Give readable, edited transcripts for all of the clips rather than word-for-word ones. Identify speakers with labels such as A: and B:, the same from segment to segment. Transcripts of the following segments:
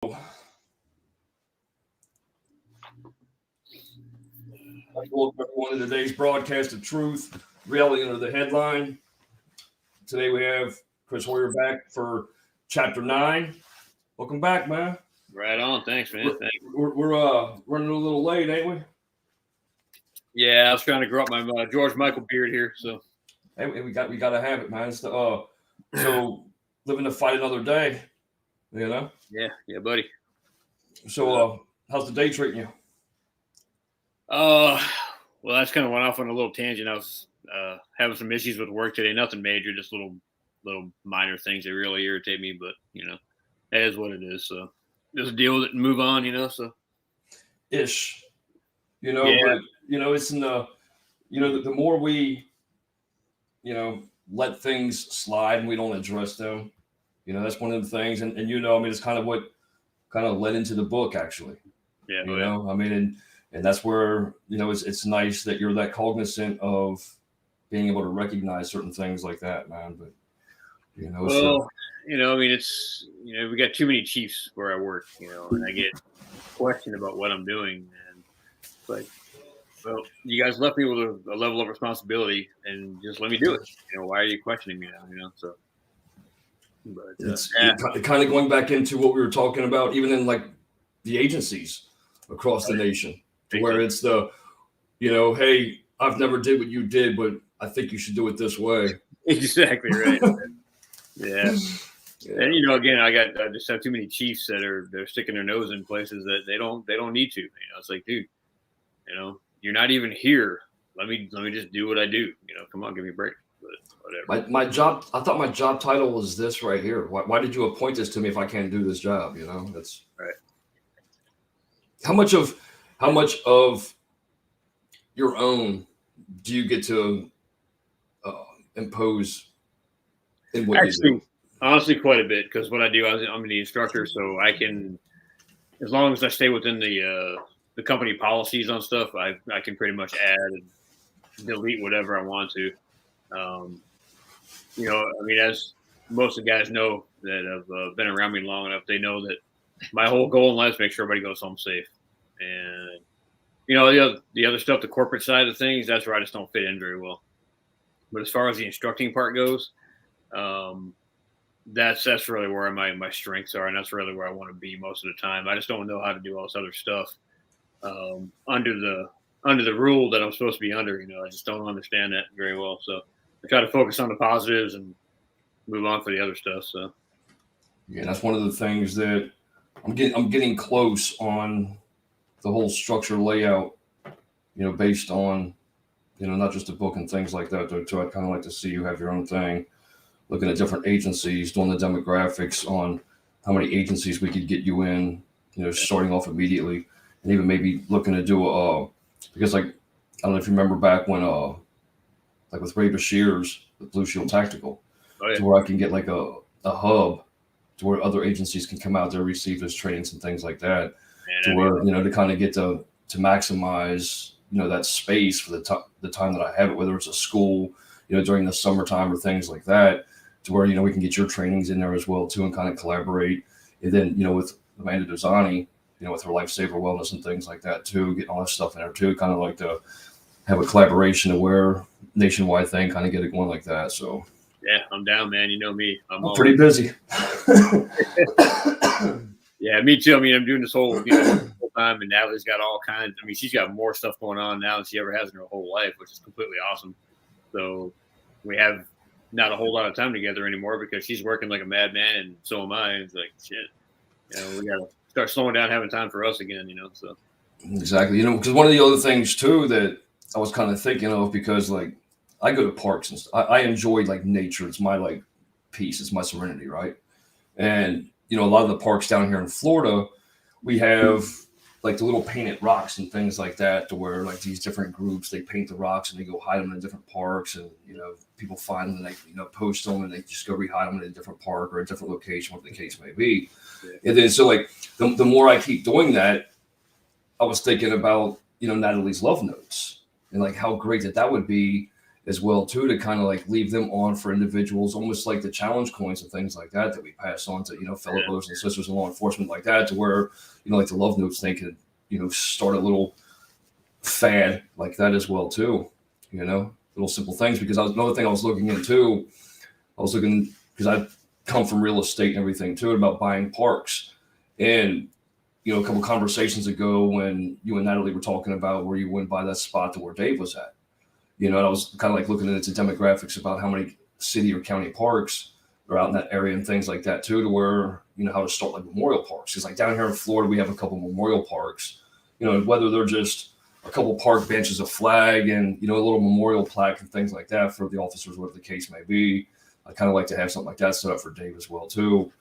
A: Welcome everyone to today's broadcast of Truth, Reality Under the Headline. Today we have Chris Hoyer back for Chapter 9. Welcome back, man.
B: Right on. Thanks, man.
A: We're running a little late, ain't we?
B: Yeah, I was trying to grow up my George Michael beard here, so.
A: Hey, we got to have it, man. It's so living to fight another day, you know?
B: Yeah, buddy.
A: So how's the day treating you?
B: Well, that's kind of went off on a little tangent. I was having some issues with work today. Nothing major, just little minor things that really irritate me. But that is what it is. So just deal with it and move on. So
A: ish,
B: Yeah.
A: But it's in the the more we let things slide and we don't address them, that's one of the things. And it's kind of what kind of led into the book actually.
B: Yeah.
A: And that's where, it's nice that you're that cognizant of being able to recognize certain things like that, man. But,
B: it's, we got too many chiefs where I work, and I get questioned about what I'm doing. And it's like, well, you guys left me with a level of responsibility and just let me do it. Why are you questioning me now? So, but
A: it's kind of going back into what we were talking about, even in like the agencies across the nation. Where it's the, hey, I've never did what you did, but I think you should do it this way.
B: Exactly right. Yeah. And again, I just have too many chiefs that they're sticking their nose in places that they don't need to. It's like, dude, you're not even here. Let me just do what I do. Come on, give me a break. But whatever.
A: My job. I thought my job title was this right here. Why did you appoint this to me if I can't do this job? That's
B: right.
A: How much of your own do you get to impose in what you do?
B: Honestly, quite a bit, because what I do, I'm the instructor, so I can, as long as I stay within the company policies on stuff, I can pretty much add and delete whatever I want to. As most of the guys know that have been around me long enough, they know that my whole goal in life is to make sure everybody goes home safe. And the other stuff, the corporate side of things, that's where I just don't fit in very well. But as far as the instructing part goes, that's really where my strengths are, and that's really where I want to be most of the time. I just don't know how to do all this other stuff under the rule that I'm supposed to be under. I just don't understand that very well. So I try to focus on the positives and move on for the other stuff. So
A: yeah, that's one of the things that I'm getting close on. The whole structure layout, based on, not just a book and things like that. So I'd kind of like to see you have your own thing, looking at different agencies, doing the demographics on how many agencies we could get you in, starting off immediately, and even maybe looking to do because like, I don't know if you remember back when, like with Ray Bashir's, the Blue Shield Tactical, to where I can get like a hub to where other agencies can come out there, receive those trainings and things like that. To where to kind of get to maximize that space for the time that I have it, whether it's a school during the summertime or things like that, to where we can get your trainings in there as well too, and kind of collaborate. And then with Amanda Dozani, with her Lifesaver Wellness and things like that too, getting all that stuff in there too, kind of like to have a collaboration to where nationwide thing, kind of get it going like that. So
B: yeah, I'm down, man. You know me,
A: I'm pretty busy.
B: Yeah, me too. I'm doing this whole whole time, and Natalie's got all kinds. She's got more stuff going on now than she ever has in her whole life, which is completely awesome. So we have not a whole lot of time together anymore because she's working like a madman, and so am I. It's like shit. We got to start slowing down, having time for us again. So
A: exactly. Because one of the other things too that I was kind of thinking of, because like I go to parks and stuff. I enjoy like nature. It's my like peace. It's my serenity, right? And a lot of the parks down here in Florida, we have like the little painted rocks and things like that, to where like these different groups, they paint the rocks and they go hide them in different parks, and people find them and they post them and they just go re-hide them in a different park or a different location, whatever the case may be. Yeah. And then so like the more I keep doing that, I was thinking about Natalie's love notes and like how great that would be as well too, to kind of like leave them on for individuals, almost like the challenge coins and things like that we pass on to, fellow brothers and sisters in law enforcement like that, to where, like the love notes thing could, start a little fad like that as well too, little simple things. Because another thing I was looking into, because I come from real estate and everything too, about buying parks. And a couple conversations ago, when you and Natalie were talking about where you went by that spot to where Dave was at, and I was kind of like looking into demographics about how many city or county parks are out in that area and things like that too, to where, how to start like memorial parks. Because like down here in Florida, we have a couple memorial parks, whether they're just a couple park benches, a flag, and, a little memorial plaque and things like that for the officers, whatever the case may be. I kind of like to have something like that set up for Dave as well too.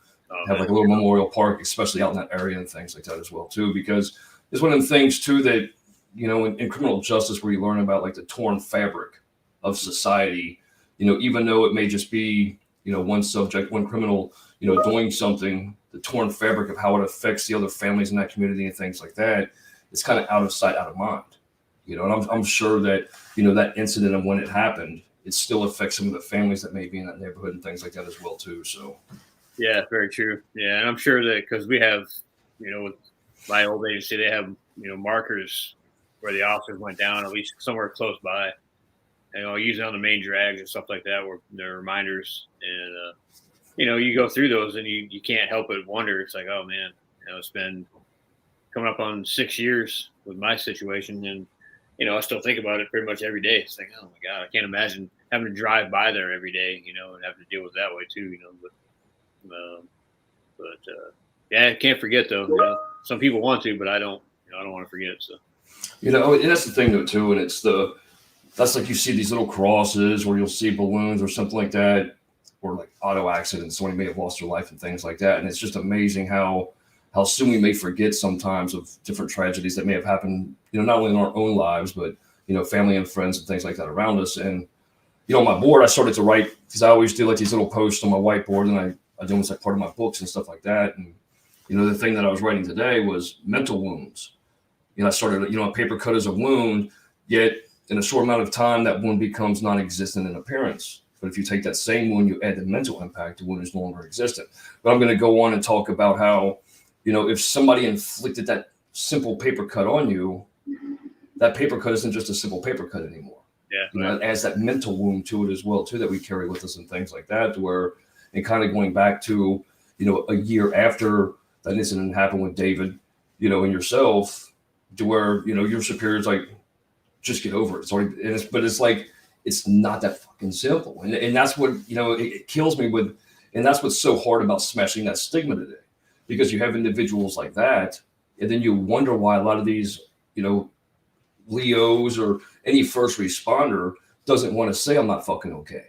A: Have like a little memorial park, especially out in that area and things like that as well too, because it's one of the things too that, in criminal justice, where you learn about like the torn fabric of society, even though it may just be, one subject, one criminal, doing something, the torn fabric of how it affects the other families in that community and things like that, it's kind of out of sight, out of mind, and I'm sure that, that incident and when it happened, it still affects some of the families that may be in that neighborhood and things like that as well too. So.
B: Yeah, very true. Yeah, and I'm sure that because we have, with my old agency, they have, markers where the officers went down, at least somewhere close by. And, usually on the main drags and stuff like that, where there are reminders. And, you go through those and you can't help but wonder. It's like, oh, man, it's been coming up on 6 years with my situation. And, I still think about it pretty much every day. It's like, oh, my God, I can't imagine having to drive by there every day, and having to deal with it that way too, yeah, I can't forget though. Some people want to, but I don't. I don't want to forget. So,
A: and that's the thing though too, and that's like you see these little crosses, or you'll see balloons or something like that, or like auto accidents. Somebody may have lost their life and things like that, and it's just amazing how soon we may forget sometimes of different tragedies that may have happened. Not only in our own lives, but family and friends and things like that around us. And on my board, I started to write, because I always do like these little posts on my whiteboard, and I do almost like part of my books and stuff like that. And, the thing that I was writing today was mental wounds. I started, a paper cut is a wound, yet in a short amount of time, that wound becomes non-existent in appearance. But if you take that same wound, you add the mental impact, the wound is no longer existent. But I'm going to go on and talk about how, if somebody inflicted that simple paper cut on you, that paper cut isn't just a simple paper cut anymore.
B: Yeah.
A: It adds that mental wound to it as well, too, that we carry with us and things like that, to where, and kind of going back to, a year after that incident happened with David, and yourself, to where, your superior's like, just get over it. It's already, but it's like, it's not that fucking simple. And that's what, it kills me with, and that's what's so hard about smashing that stigma today, because you have individuals like that. And then you wonder why a lot of these, Leos or any first responder doesn't want to say, I'm not fucking okay,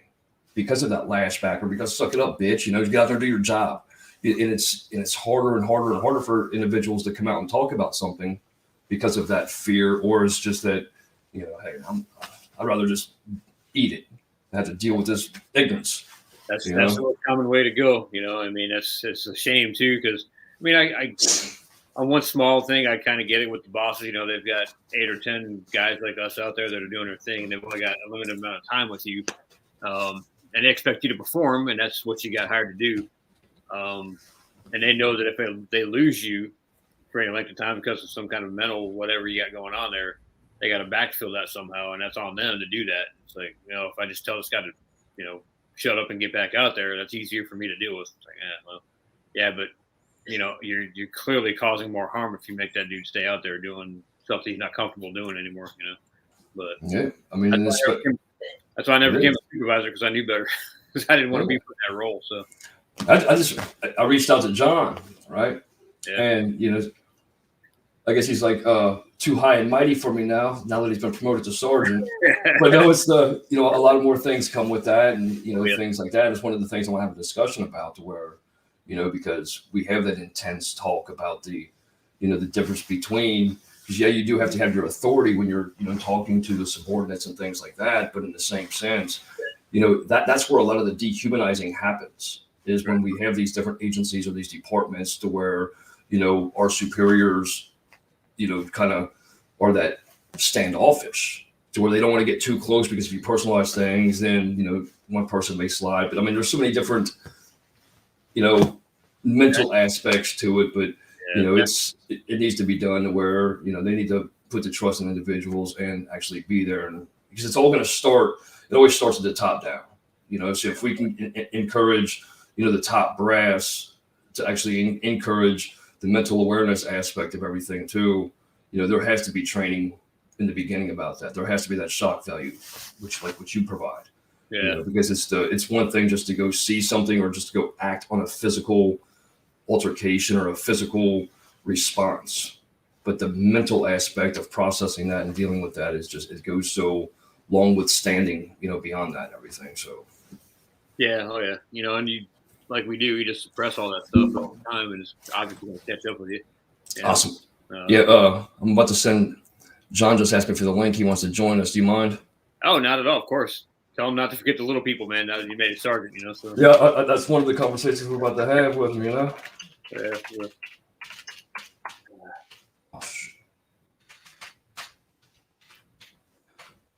A: because of that lashback, or because suck it up, bitch, you get out there and do your job. And it's harder and harder and harder for individuals to come out and talk about something because of that fear, or it's just that, hey, I'd rather just eat it. I have to deal with this ignorance.
B: That's the most common way to go. It's a shame too, because I on one small thing, I kind of get it with the bosses. They've got 8 or 10 guys like us out there that are doing their thing, and they've only got a limited amount of time with you, and they expect you to perform, and that's what you got hired to do. And they know that if they lose you for any length of time because of some kind of mental whatever you got going on there, they got to backfill that somehow, and that's on them to do that. It's like, if I just tell this guy to, shut up and get back out there, that's easier for me to deal with. It's like, yeah, but you're clearly causing more harm if you make that dude stay out there doing stuff that he's not comfortable doing anymore. But
A: yeah,
B: that's why I never became a supervisor, because I knew better, because I didn't want to be put in that role. So
A: I reached out to John, right?
B: Yeah.
A: And I guess he's like too high and mighty for me now that he's been promoted to sergeant. But no, it's a lot of more things come with that, and things like that. It's one of the things I want to have a discussion about, to where, because we have that intense talk about the difference between, because you do have to have your authority when you're talking to the subordinates and things like that, but in the same sense, that's where a lot of the dehumanizing happens, is when we have these different agencies or these departments, to where our superiors kind of are that standoffish, to where they don't want to get too close, because if you personalize things, then, one person may slide. But I mean, there's so many different, mental aspects to it, but it needs to be done to where, they need to put the trust in individuals and actually be there. And because it's all going to start, it always starts at the top down, so if we can encourage, the top brass to actually encourage the mental awareness aspect of everything too, there has to be training in the beginning about that. There has to be that shock value, which you provide.
B: Yeah.
A: Because it's one thing just to go see something or just to go act on a physical altercation or a physical response, but the mental aspect of processing that and dealing with that it goes so long withstanding, beyond that and everything. So
B: yeah, oh yeah, and you, like we do, we just suppress all that stuff all the time, and it's obviously going to catch up with you.
A: Awesome. I'm about to send. John just asked me for the link. He wants to join us. Do you mind?
B: Oh, not at all. Of course. Tell him not to forget the little people, man. Now that you made a sergeant, So
A: yeah, that's one of the conversations we're about to have with him.
B: Yeah.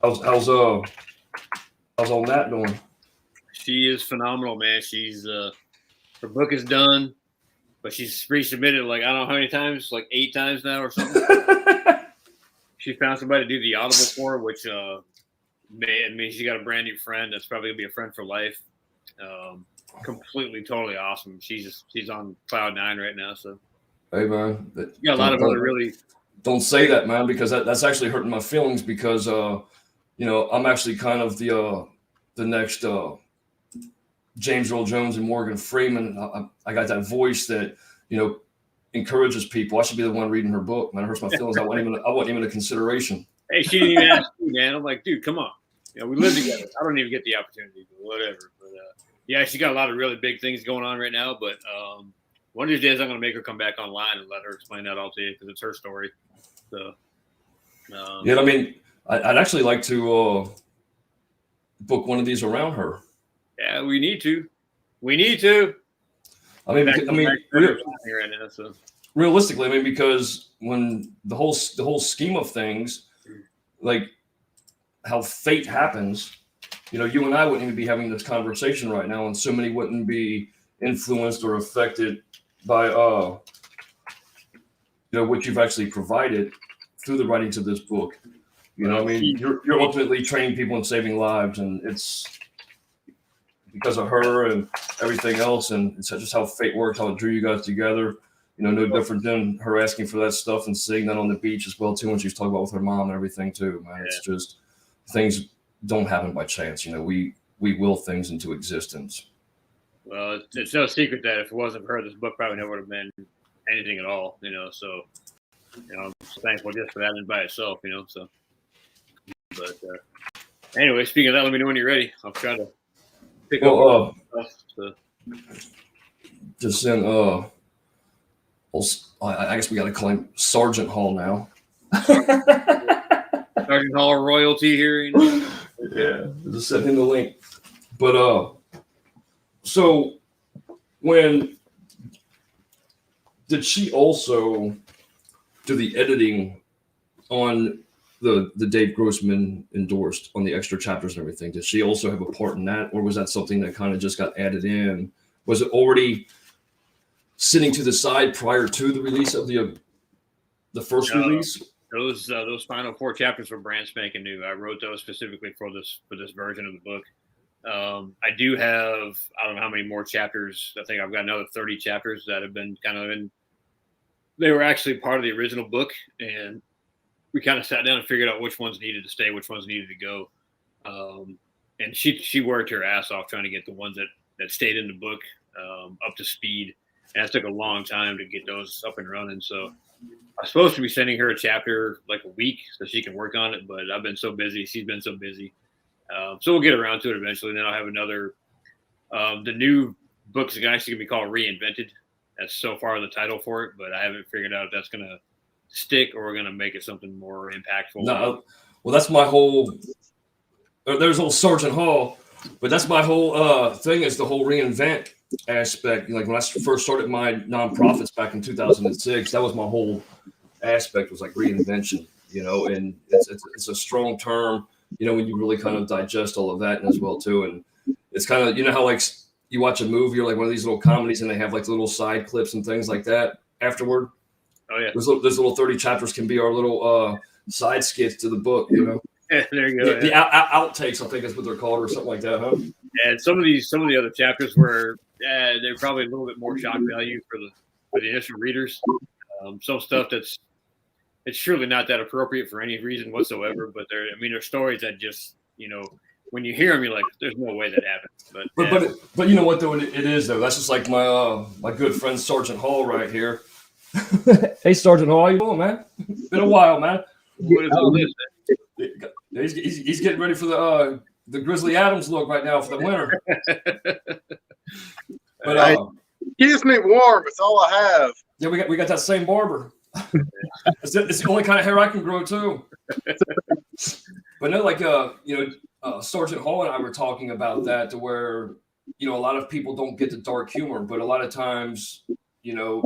A: How's all that doing?
B: She is phenomenal, man. She's her book is done, but she's resubmitted like I don't know how many times, like 8 times now or something. She found somebody to do the Audible for her, which she got a brand new friend that's probably gonna be a friend for life. Completely, totally awesome. She's on cloud 9 right now. So
A: hey man,
B: you got a lot of other really.
A: Don't say that, man, because that's actually hurting my feelings, because I'm actually kind of the next James Earl Jones and Morgan Freeman. I got that voice that encourages people. I should be the one reading her book, man. It hurts my feelings. I wasn't even a consideration.
B: Hey, she didn't even ask me, man. I'm like, dude, come on. We live together. I don't even get the opportunity, but whatever. But yeah, she got a lot of really big things going on right now. But one of these days, I'm going to make her come back online and let her explain that all to you, because it's her story. So
A: yeah, I mean, I'd actually like to book one of these around her.
B: Yeah, we need to. I mean, right now, so.
A: Realistically, I mean, because when the whole scheme of things, like how fate happens, you and I wouldn't even be having this conversation right now, and so many wouldn't be influenced or affected by what you've actually provided through the writings of this book. I mean, you're ultimately training people and saving lives, and it's because of her and everything else, and it's just how fate works, how it drew you guys together. No different than her asking for that stuff and seeing that on the beach as well too, when she's talking about with her mom and everything too, man. It's just things don't happen by chance. We will things into existence.
B: Well, it's no secret that if it wasn't for her, this book probably never would have been anything at all. So I'm thankful just for that in by itself. So. But anyway, speaking of that, let me know when you're ready. I'll try to pick up stuff. So.
A: Just send I guess we got to claim Sgt Hall now.
B: Sgt Hall royalty here.
A: Yeah, just send him the link. But so when did she also do the editing on the Dave Grossman endorsed on the extra chapters and everything? Did she also have a part in that, or was that something that kind of just got added in? Was it already sitting to the side prior to the release of the first release?
B: Those final 4 chapters were brand spanking new. I wrote those specifically for this version of the book. I do have, I don't know how many more chapters. I think I've got another 30 chapters that have been kind of in. They were actually part of the original book, and we kind of sat down and figured out which ones needed to stay, which ones needed to go. And she worked her ass off trying to get the ones that stayed in the book up to speed. And it took a long time to get those up and running. So I'm supposed to be sending her a chapter like a week so she can work on it, but I've been so busy. She's been so busy. So we'll get around to it eventually. And then I'll have another. The new book's actually going to be called Reinvented. That's so far the title for it, but I haven't figured out if that's going to stick or we're going to make it something more impactful.
A: No, well, that's my whole. There's old Sgt Hall, but that's my whole thing is the whole reinvent aspect. Like when I first started my nonprofits back in 2006, that was my whole aspect, was like reinvention. and it's a strong term, when you really kind of digest all of that as well too. And it's kind of, how like you watch a movie or like one of these little comedies and they have like little side clips and things like that afterward.
B: Oh yeah.
A: Those little 30 chapters can be our little side skits to the book,
B: Yeah, there you go.
A: The outtakes, I think is what they're called, or something like that, huh?
B: And some of the other chapters were they're probably a little bit more shock value for the initial readers. Some stuff it's surely not that appropriate for any reason whatsoever, but they're stories that just, when you hear them, you're like, there's no way that happened.
A: But you know what though, it is though. That's just like my good friend Sgt Hall right here. Hey Sgt Hall, how you doing, man? Been a while, man.
B: What is all this?
A: He's getting ready for the Grizzly Adams look right now for the winter. But
C: keeps me warm. It's all I have.
A: Yeah, we got that same barber. It's the only kind of hair I can grow too. But no, like Sgt Hall and I were talking about that, to where a lot of people don't get the dark humor, but a lot of times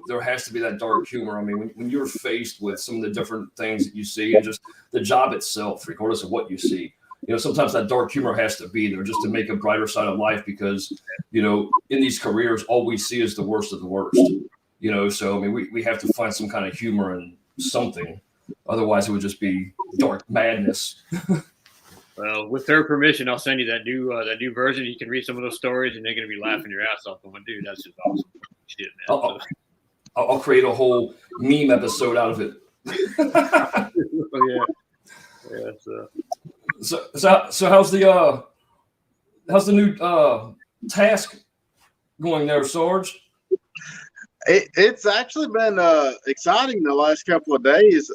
A: there has to be that dark humor. I mean, when you're faced with some of the different things that you see and just the job itself, regardless of what you see, sometimes that dark humor has to be there just to make a brighter side of life, because in these careers all we see is the worst of the worst. So I mean, we have to find some kind of humor in something, otherwise it would just be dark madness.
B: Well, with her permission, I'll send you that new version. You can read some of those stories, and they're going to be laughing your ass off. Going, dude, that's just awesome. Shit, man.
A: I'll create a whole meme episode out of it.
B: Oh, yeah.
A: So how's the new task going there, Sarge?
C: It's actually been exciting the last couple of days.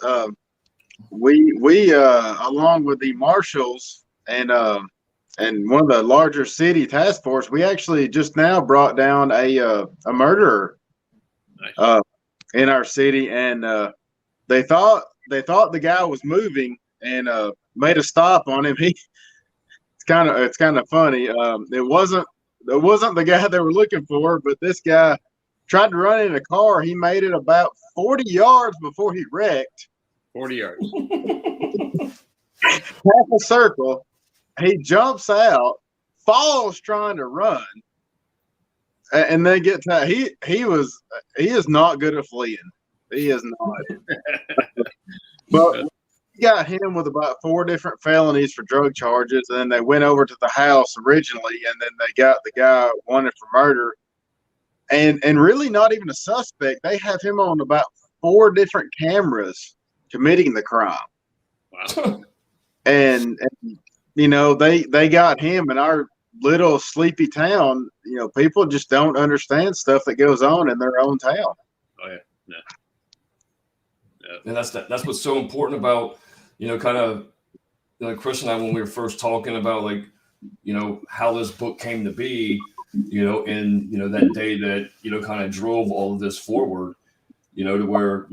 C: We along with the marshals and one of the larger city task force, we actually just now brought down a murderer in our city, and they thought the guy was moving and made a stop on him. It's kind of funny. It wasn't the guy they were looking for, but this guy tried to run in a car. He made it about 40 yards before he wrecked.
B: 40 yards.
C: Half a circle. He jumps out, falls trying to run, and then gets out. He is not good at fleeing. He is not. But we got him with about 4 different felonies for drug charges, and then they went over to the house originally, and then they got the guy wanted for murder. And really not even a suspect. They have him on about 4 different cameras committing the crime.
B: Wow.
C: And they got him in our little sleepy town. People just don't understand stuff that goes on in their own town.
B: Oh yeah. No.
A: And that's what's so important about, kind of, Chris and I, when we were first talking about, like, how this book came to be, and, that day that, kind of drove all of this forward, to where,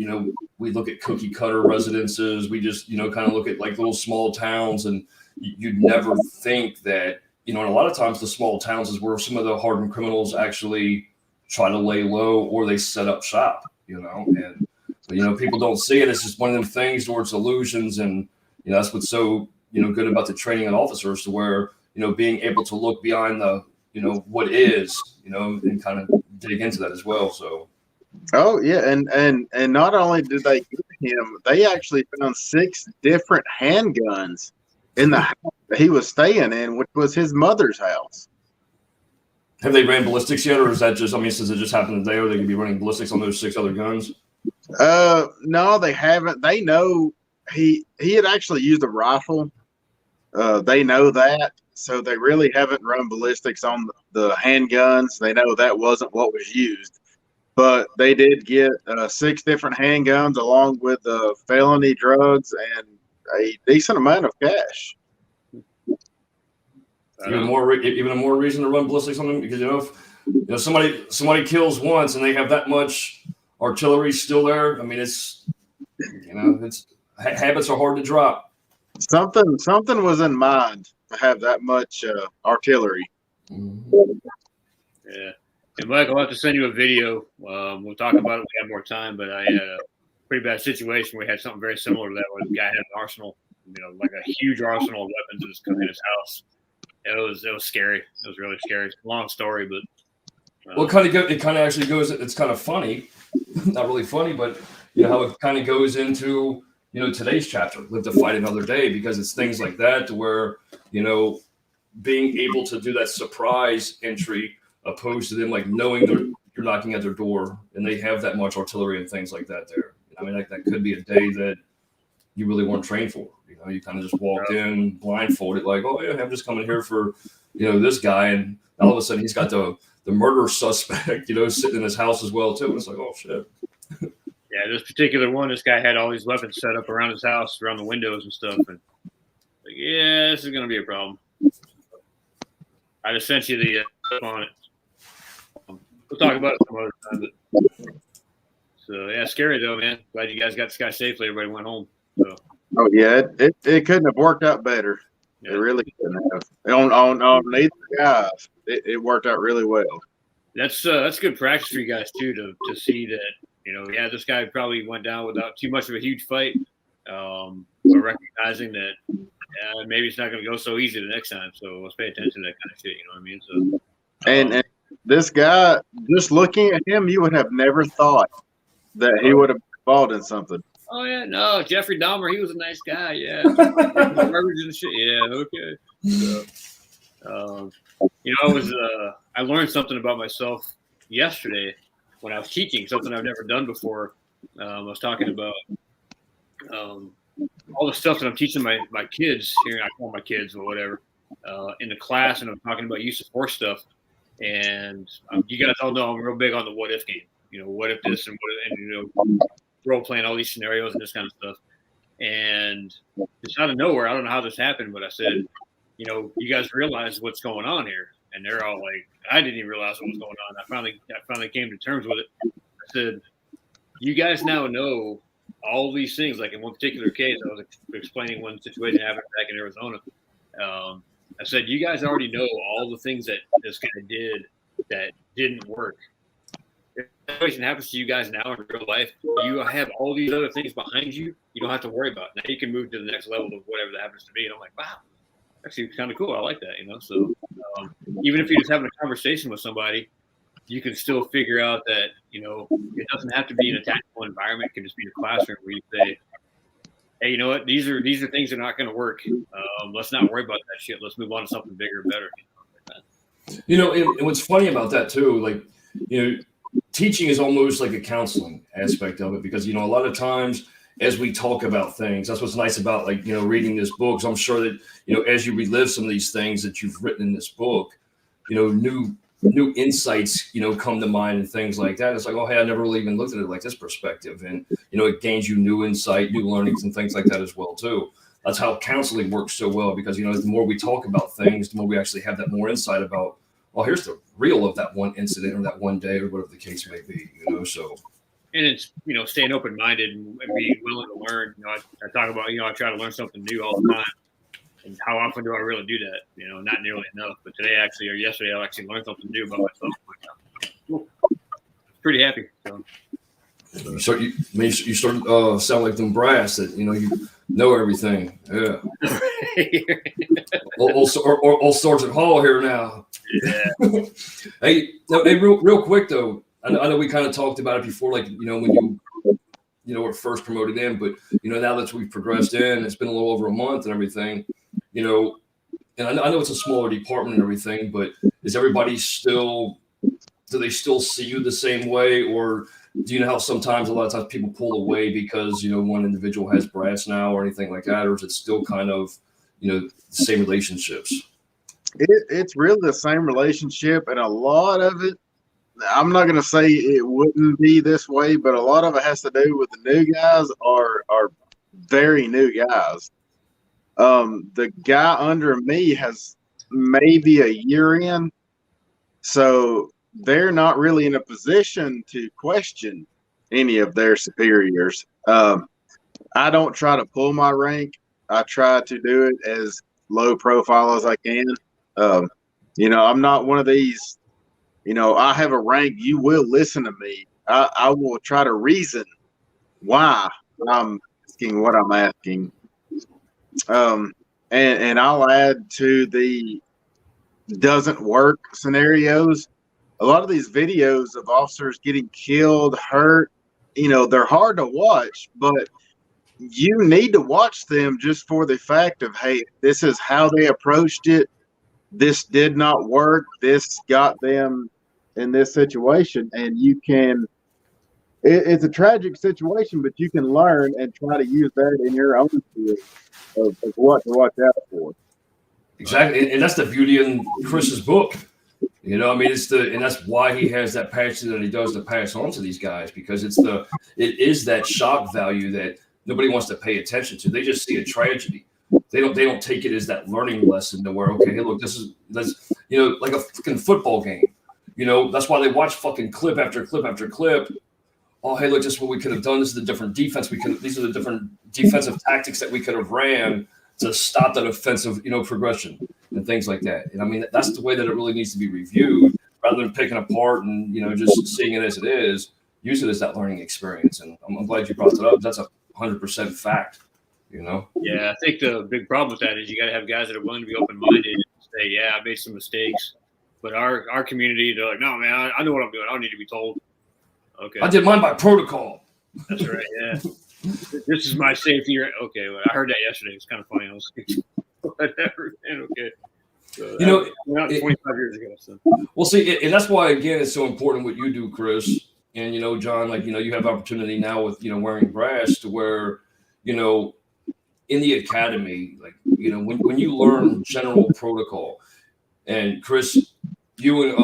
A: we look at cookie cutter residences. We just, kind of look at like little small towns, and you'd never think that, and a lot of times the small towns is where some of the hardened criminals actually try to lay low, or they set up shop, and, people don't see it. It's just one of them things where it's illusions. And, that's what's so, good about the training of officers, to where, being able to look beyond the, what is, and kind of dig into that as well. So.
C: Oh yeah, and not only did they get him, they actually found 6 different handguns in the house that he was staying in, which was his mother's house.
A: Have they ran ballistics yet, or is that just? I mean, since it just happened today, or they could be running ballistics on those 6 other guns?
C: No, they haven't. They know he had actually used a rifle. They know that, so they really haven't run ballistics on the handguns. They know that wasn't what was used. But they did get 6 different handguns, along with felony drugs and a decent amount of cash.
A: Even more reason to run ballistics on them, because if somebody kills once and they have that much artillery still there. I mean, it's habits are hard to drop.
C: Something was in mind to have that much artillery.
A: Mm-hmm.
B: Yeah. And Mike, I'll have to send you a video. We'll talk about it when we have more time. But pretty bad situation. We had something very similar to that where the guy had an arsenal, like a huge arsenal of weapons in his house. It was scary. It was really scary. It's a long story, but
A: well, it kind of actually goes. It's kind of funny, not really funny, but how it kind of goes into today's chapter, Live to Fight Another Day, because it's things like that to where being able to do that surprise entry opposed to them like knowing you're knocking at their door and they have that much artillery and things like that there. I mean, that could be a day that you really weren't trained for. You kind of just walked in blindfolded, like, oh yeah, I'm just coming here for this guy, and all of a sudden he's got the murder suspect sitting in his house as well too. And it's like, oh shit.
B: Yeah, this particular one, this guy had all these weapons set up around his house, around the windows and stuff, and like, yeah, this is gonna be a problem. I just sent you the stuff on it. We'll talk about it some other time. But, so yeah, scary though, man. Glad you guys got this guy safely. Everybody went home. So.
C: Oh yeah, it couldn't have worked out better. Yeah. It really couldn't have. On neither guys, it worked out really well.
B: That's good practice for you guys too, to see that this guy probably went down without too much of a huge fight, but recognizing that maybe it's not going to go so easy the next time. So let's pay attention to that kind of shit. You know what I mean? So
C: and this guy, just looking at him, you would have never thought that he would have been involved in something.
B: Oh yeah, no, Jeffrey Dahmer, he was a nice guy. Yeah, and shit. Yeah, okay. So, I learned something about myself yesterday when I was teaching, something I've never done before. I was talking about all the stuff that I'm teaching my kids here. I call my kids or whatever in the class, and I'm talking about use of force stuff. And you guys all know I'm real big on the what if game. What if this and role playing all these scenarios and this kind of stuff. And it's out of nowhere. I don't know how this happened, but I said, you guys realize what's going on here. And they're all like, I didn't even realize what was going on. I finally came to terms with it. I said, you guys now know all these things. Like in one particular case, I was explaining one situation happened back in Arizona. I said, you guys already know all the things that this guy did that didn't work. If that situation happens to you guys now in real life, you have all these other things behind you. You don't have to worry about it. Now you can move to the next level of whatever that happens to be. And I'm like, wow, actually it's kind of cool. I like that, So even if you're just having a conversation with somebody, you can still figure out that, it doesn't have to be in a tactical environment. It can just be a classroom where you say, hey, you know what? These are things that are not going to work. Let's not worry about that shit. Let's move on to something bigger and better.
A: And what's funny about that too, like, teaching is almost like a counseling aspect of it, because, a lot of times as we talk about things, that's what's nice about like, reading this book. So I'm sure that, as you relive some of these things that you've written in this book, new insights, come to mind and things like that. It's like, oh, hey, I never really even looked at it like this perspective. And, it gains you new insight, new learnings and things like that as well, too. That's how counseling works so well, because, the more we talk about things, the more we actually have that more insight about, well, here's the real of that one incident or that one day or whatever the case may be, so.
B: And it's, staying open-minded and being willing to learn. I talk about, I try to learn something new all the time. And how often do I really do that? Not nearly enough. But today, or yesterday, I actually learned something new about myself. Pretty happy.
A: So you start sound like them brass that you know everything. Yeah. Old Sgt Hall here now.
B: Yeah.
A: hey, real quick though. I know we kind of talked about it before, like when you were first promoted in, but now that we've progressed in, it's been a little over a month and everything. And I know it's a smaller department and everything, but is everybody do they still see you the same way, or do you know how sometimes a lot of times people pull away because one individual has brass now or anything like that, or is it still kind of the same relationships?
C: It's really the same relationship, and a lot of it, I'm not going to say it wouldn't be this way, but a lot of it has to do with the new guys are very new guys. The guy under me has maybe a year in, so they're not really in a position to question any of their superiors. I don't try to pull my rank. I try to do it as low profile as I can. I'm not one of these, I have a rank. You will listen to me. I will try to reason why I'm asking what I'm asking. And I'll add to the doesn't work scenarios. A lot of these videos of officers getting killed, hurt, they're hard to watch, but you need to watch them just for the fact of, hey, this is how they approached it. This did not work. This got them in this situation. And it's a tragic situation, but you can learn and try to use that in your own field of what to watch out for.
A: Exactly. And that's the beauty in Chris's book. I mean, and that's why he has that passion that he does to pass on to these guys, because it is that shock value that nobody wants to pay attention to. They just see a tragedy. They don't take it as that learning lesson to where, okay, hey, look, that's like a fucking football game. That's why they watch fucking clip after clip after clip. Oh, hey, look, this is what we could have done. This is the different defense these are the different defensive tactics that we could have ran to stop that offensive, progression and things like that. And I mean, that's the way that it really needs to be reviewed, rather than picking apart and, just seeing it as it is. Use it as that learning experience. And I'm glad you brought that up. That's 100% fact,
B: Yeah, I think the big problem with that is you got to have guys that are willing to be open-minded and say, yeah, I made some mistakes. But our community, they're like, no, man, I know what I'm doing. I don't need to be told. Okay.
A: I did mine by protocol.
B: That's right, yeah. This is my safety. Okay, well, I heard that yesterday. It's kind of funny. I was like, whatever, man, okay. So not 25 years ago. So.
A: Well, see, and that's why, again, it's so important what you do, Chris. And, John, like, you have opportunity now with, wearing brass to where, in the academy, like, when you learn general protocol, and Chris, you and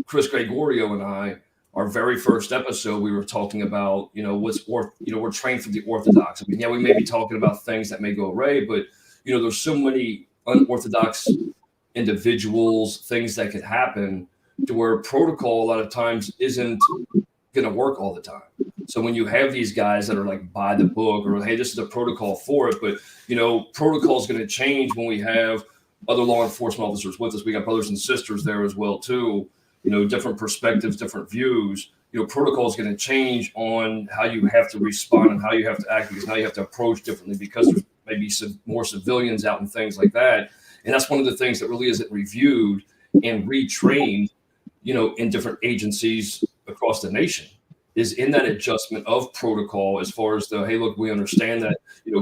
A: Chris Gregorio and I, our very first episode, we were talking about, we're trained for the Orthodox. I mean, yeah, we may be talking about things that may go awry, but, there's so many unorthodox individuals, things that could happen to where protocol a lot of times isn't going to work all the time. So when you have these guys that are like by the book, or, hey, this is a protocol for it, but, protocol is going to change when we have other law enforcement officers with us. We got brothers and sisters there as well, too. Different perspectives, different views. Protocol is going to change on how you have to respond and how you have to act, because now you have to approach differently, because there's maybe some more civilians out and things like that. And that's one of the things that really isn't reviewed and retrained, in different agencies across the nation, is in that adjustment of protocol, as far as hey, look, we understand that,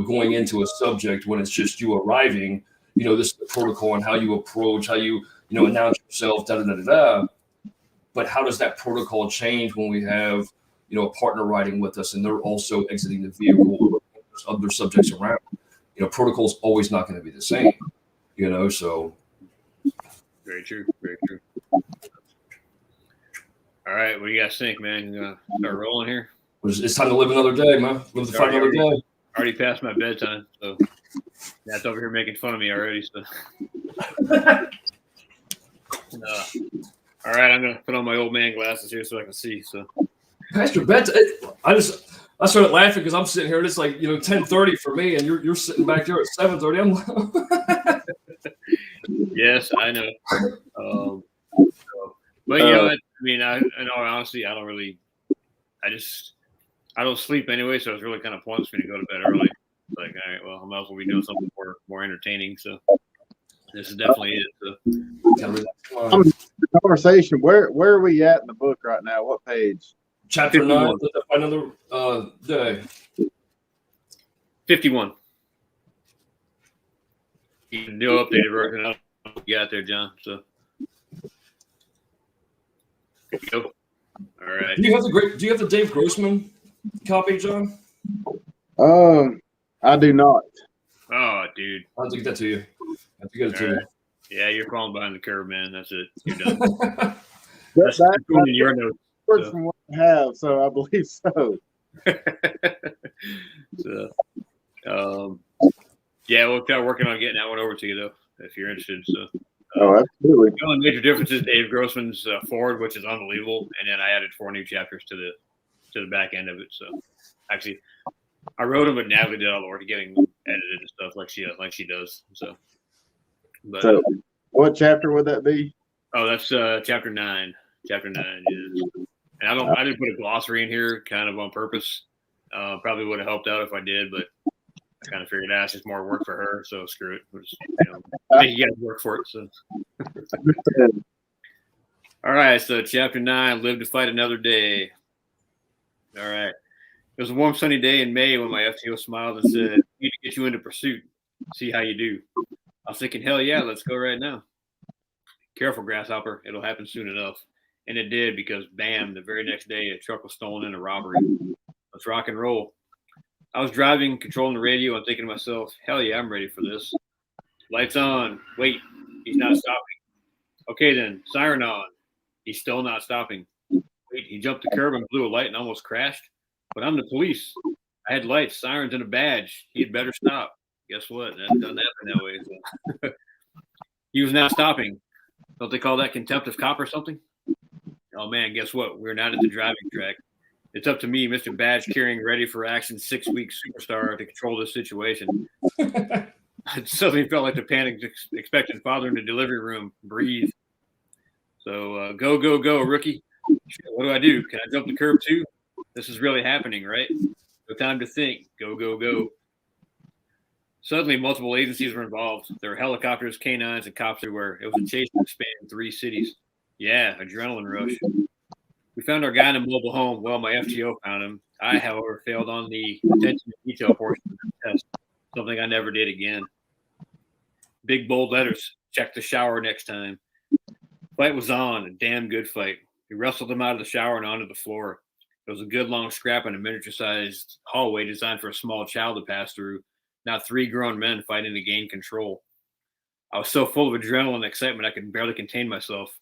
A: going into a subject when it's just you arriving, this is the protocol and how you approach, how you, announce yourself, da-da-da-da-da. But how does that protocol change when we have, a partner riding with us and they're also exiting the vehicle, or there's other subjects around? Protocol is always not going to be the same, so.
B: Very true. Very true. All right. What do you guys think, man? You gonna start rolling here?
A: It's time to live another day, man. Live to fight another day.
B: Already past my bedtime, so that's over here making fun of me already. So. All right, I'm gonna put on my old man glasses here so I can see. So,
A: past your bedtime. I started laughing because I'm sitting here and it's like 10:30 for me, and you're sitting back there at 7:30.
B: Yes, I know. But I mean, in all honesty, I don't sleep anyway, so it's really kind of pointless for me to go to bed early. Like, all right, well, I might as well be doing something more entertaining. So this is definitely it. So.
C: The conversation. Where are we at in the book right now? What page?
A: Chapter 9. Another day.
B: 51. New updated version. I don't know what you got there, John. So. Go. All right.
A: Do you have the Dave Grossman copy, John?
C: I do not.
B: Oh, dude.
A: I'll have to get that to you. I have to get it to you.
B: Yeah, you're falling behind the curve, man. That's it. You're done.
C: That's
B: in your notes.
C: So. From what I have, so I believe so.
B: Yeah, we'll start working on getting that one over to you, though, if you're interested. So.
C: Absolutely.
B: The only major difference is Dave Grossman's forward, which is unbelievable, and then I added 4 new chapters to the back end of it. So, actually, I wrote them, but Natalie did all the work getting them edited and stuff like she does. So,
C: what chapter would that be?
B: Oh, that's chapter 9. Chapter 9 is, and I didn't put a glossary in here, kind of on purpose. Probably would have helped out if I did, but I kind of figured that's just more work for her. So screw it. We'll just, make you guys work for it. So. All right. So chapter 9, live to fight another day. All right. It was a warm, sunny day in May when my FTO smiled and said, "Need to get you into pursuit. See how you do." I was thinking, hell yeah, let's go right now. Careful, Grasshopper. It'll happen soon enough. And it did, because bam, the very next day, a truck was stolen in a robbery. Let's rock and roll. I was driving, controlling the radio, and thinking to myself, hell yeah, I'm ready for this. Lights on. Wait, he's not stopping. Okay then, siren on. He's still not stopping. Wait, he jumped the curb and blew a light and almost crashed. But I'm the police. I had lights, sirens, and a badge. He'd better stop. Guess what? That doesn't happen that way. So. He was not stopping. Don't they call that contempt of cop or something? Oh man, guess what? We're not at the driving track. It's up to me, Mr. Badge carrying ready for action 6-week superstar, to control this situation. It suddenly felt like the panicked, expectant father in the delivery room. Breathe. So go, go, go, rookie. What do I do? Can I jump the curb too? This is really happening, right? No time to think. Go, go, go. Suddenly, multiple agencies were involved. There were helicopters, canines, and cops everywhere. It was a chase that spanned 3 cities. Yeah, adrenaline rush. We found our guy in a mobile home. Well, my FTO found him. I, however, failed on the attention to detail portion of the test, something I never did again. Big bold letters. Check the shower next time. Fight was on, a damn good fight. We wrestled him out of the shower and onto the floor. It was a good long scrap in a miniature-sized hallway designed for a small child to pass through, not 3 grown men fighting to gain control. I was so full of adrenaline and excitement I could barely contain myself.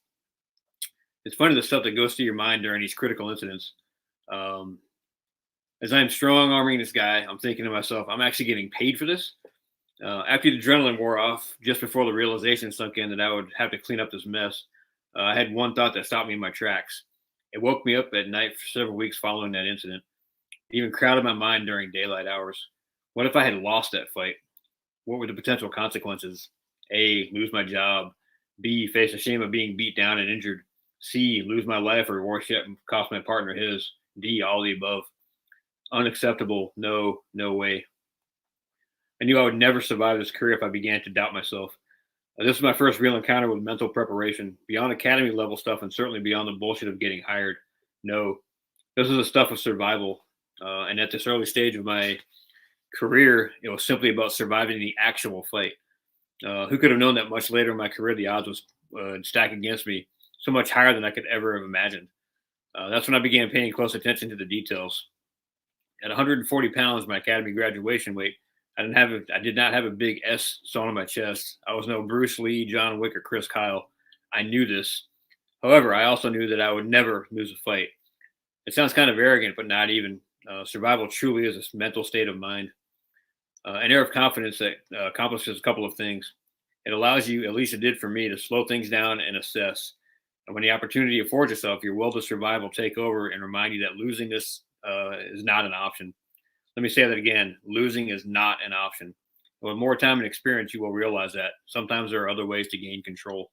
B: It's funny the stuff that goes through your mind during these critical incidents. As I'm strong-arming this guy, I'm thinking to myself, I'm actually getting paid for this? After the adrenaline wore off, just before the realization sunk in that I would have to clean up this mess, I had one thought that stopped me in my tracks. It woke me up at night for several weeks following that incident. It even crowded my mind during daylight hours. What if I had lost that fight? What were the potential consequences? A, lose my job. B, face the shame of being beat down and injured. C, lose my life, or worse yet, cost my partner his. D, all the above. Unacceptable. No, no way. I knew I would never survive this career if I began to doubt myself. This was my first real encounter with mental preparation, beyond academy level stuff and certainly beyond the bullshit of getting hired. No, this was the stuff of survival. And at this early stage of my career, it was simply about surviving the actual fight. Who could have known that much later in my career, the odds was stacked against me, so much higher than I could ever have imagined. That's when I began paying close attention to the details. At 140 pounds, my academy graduation weight, I did not have a big S sewn on my chest. I was no Bruce Lee, John Wick, or Chris Kyle. I knew this. However, I also knew that I would never lose a fight. It sounds kind of arrogant, but not even. Survival truly is a mental state of mind. An air of confidence that accomplishes a couple of things. It allows you, at least it did for me, to slow things down and assess. And when the opportunity affords itself, your will to survive will take over and remind you that losing this is not an option. Let me say that again. Losing is not an option. With more time and experience, you will realize that. Sometimes there are other ways to gain control.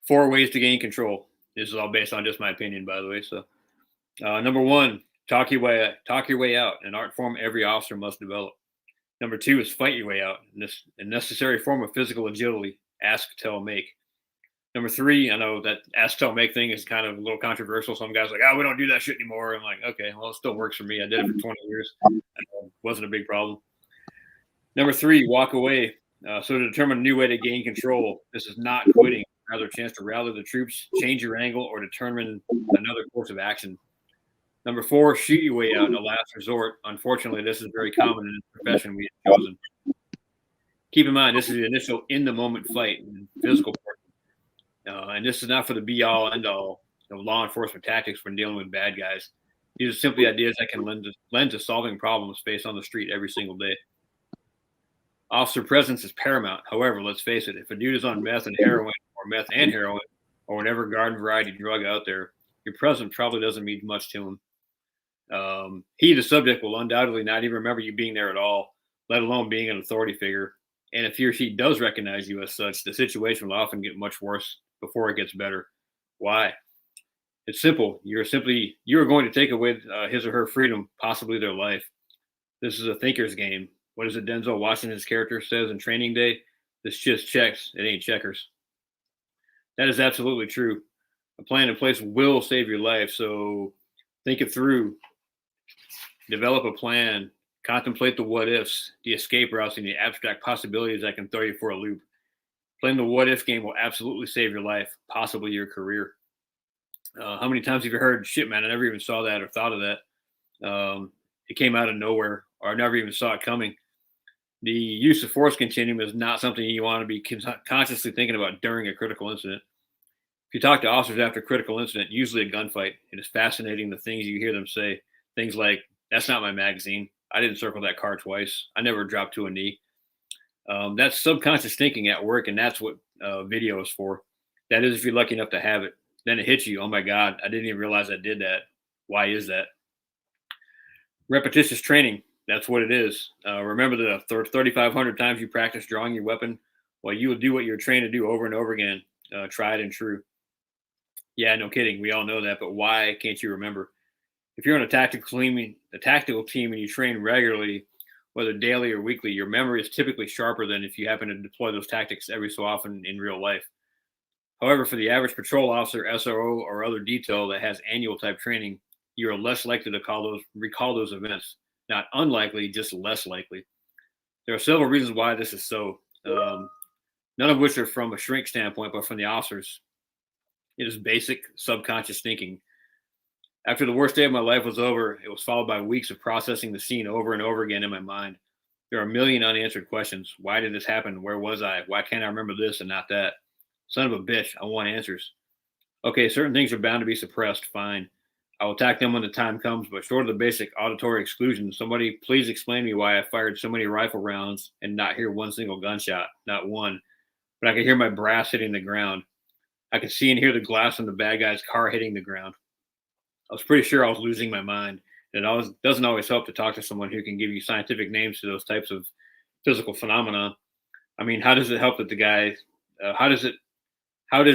B: 4 ways to gain control. This is all based on just my opinion, by the way. So, number 1, talk your way out, an art form every officer must develop. Number 2 is fight your way out, a necessary form of physical agility. Ask, tell, make. Number 3, I know that ask, tell, make thing is kind of a little controversial. Some guys are like, we don't do that shit anymore. I'm like, okay, well, it still works for me. I did it for 20 years. Wasn't a big problem. Number 3, walk away. So to determine a new way to gain control, this is not quitting, rather a chance to rally the troops, change your angle, or determine another course of action. Number 4, shoot your way out in a last resort. Unfortunately, this is very common in the profession we have chosen. Keep in mind, this is the initial in-the-moment fight, physical portion. And this is not for the be-all, end-all of law enforcement tactics when dealing with bad guys. These are simply ideas that can lend to solving problems faced on the street every single day. Officer presence is paramount. However, let's face it, if a dude is on meth and heroin, or meth and heroin, or whatever garden variety drug out there, your presence probably doesn't mean much to him. He, the subject, will undoubtedly not even remember you being there at all, let alone being an authority figure. And if he or she does recognize you as such, the situation will often get much worse before it gets better. Why? It's simple. You are going to take away his or her freedom, possibly their life. This is a thinker's game. What is it Denzel Washington's character says in Training Day? This just checks. It ain't checkers. That is absolutely true. A plan in place will save your life. So think it through. Develop a plan. Contemplate the what ifs, the escape routes, and the abstract possibilities that can throw you for a loop. Playing the what if game will absolutely save your life, possibly your career. How many times have you heard, shit, man, I never even saw that or thought of that? It came out of nowhere, or I never even saw it coming. The use of force continuum is not something you want to be consciously thinking about during a critical incident. If you talk to officers after a critical incident, usually a gunfight, it is fascinating the things you hear them say. Things like, that's not my magazine. I didn't circle that car twice. I never dropped to a knee. That's subconscious thinking at work, and that's what video is for. That is if you're lucky enough to have it. Then it hits you. Oh, my God, I didn't even realize I did that. Why is that? Repetitious training. That's what it is. Remember the 3,500 times you practice drawing your weapon? Well, you will do what you're trained to do over and over again. Tried and true. Yeah, no kidding. We all know that. But why can't you remember? If you're on a tactical team and you train regularly, whether daily or weekly, your memory is typically sharper than if you happen to deploy those tactics every so often in real life. However, for the average patrol officer, SRO, or other detail that has annual type training, you are less likely to recall those events. Not unlikely, just less likely. There are several reasons why this is so, none of which are from a shrink standpoint, but from the officers. It is basic subconscious thinking. After the worst day of my life was over, it was followed by weeks of processing the scene over and over again in my mind. There are a million unanswered questions. Why did this happen? Where was I? Why can't I remember this and not that? Son of a bitch, I want answers. Okay, certain things are bound to be suppressed. Fine. I will attack them when the time comes, but short of the basic auditory exclusion, somebody please explain to me why I fired so many rifle rounds and not hear one single gunshot. Not one. But I could hear my brass hitting the ground. I could see and hear the glass from the bad guy's car hitting the ground. I was pretty sure I was losing my mind. And it doesn't always help to talk to someone who can give you scientific names to those types of physical phenomena. I mean, how does it help that the guy, how does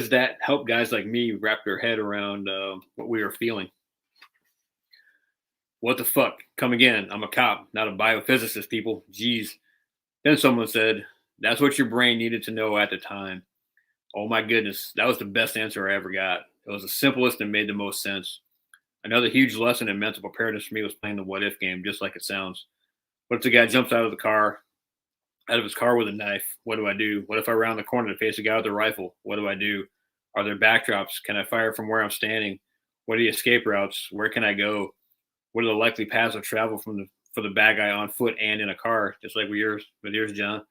B: that help guys like me wrap their head around what we are feeling? What the fuck? Come again. I'm a cop, not a biophysicist, people. Jeez. Then someone said, that's what your brain needed to know at the time. Oh my goodness. That was the best answer I ever got. It was the simplest and made the most sense. Another huge lesson in mental preparedness for me was playing the what if game, just like it sounds. What if the guy jumps out of his car with a knife? What do I do? What if I round the corner to face a guy with a rifle? What do I do? Are there backdrops? Can I fire from where I'm standing? What are the escape routes? Where can I go? What are the likely paths of travel for the bad guy on foot and in a car, just like with yours, John?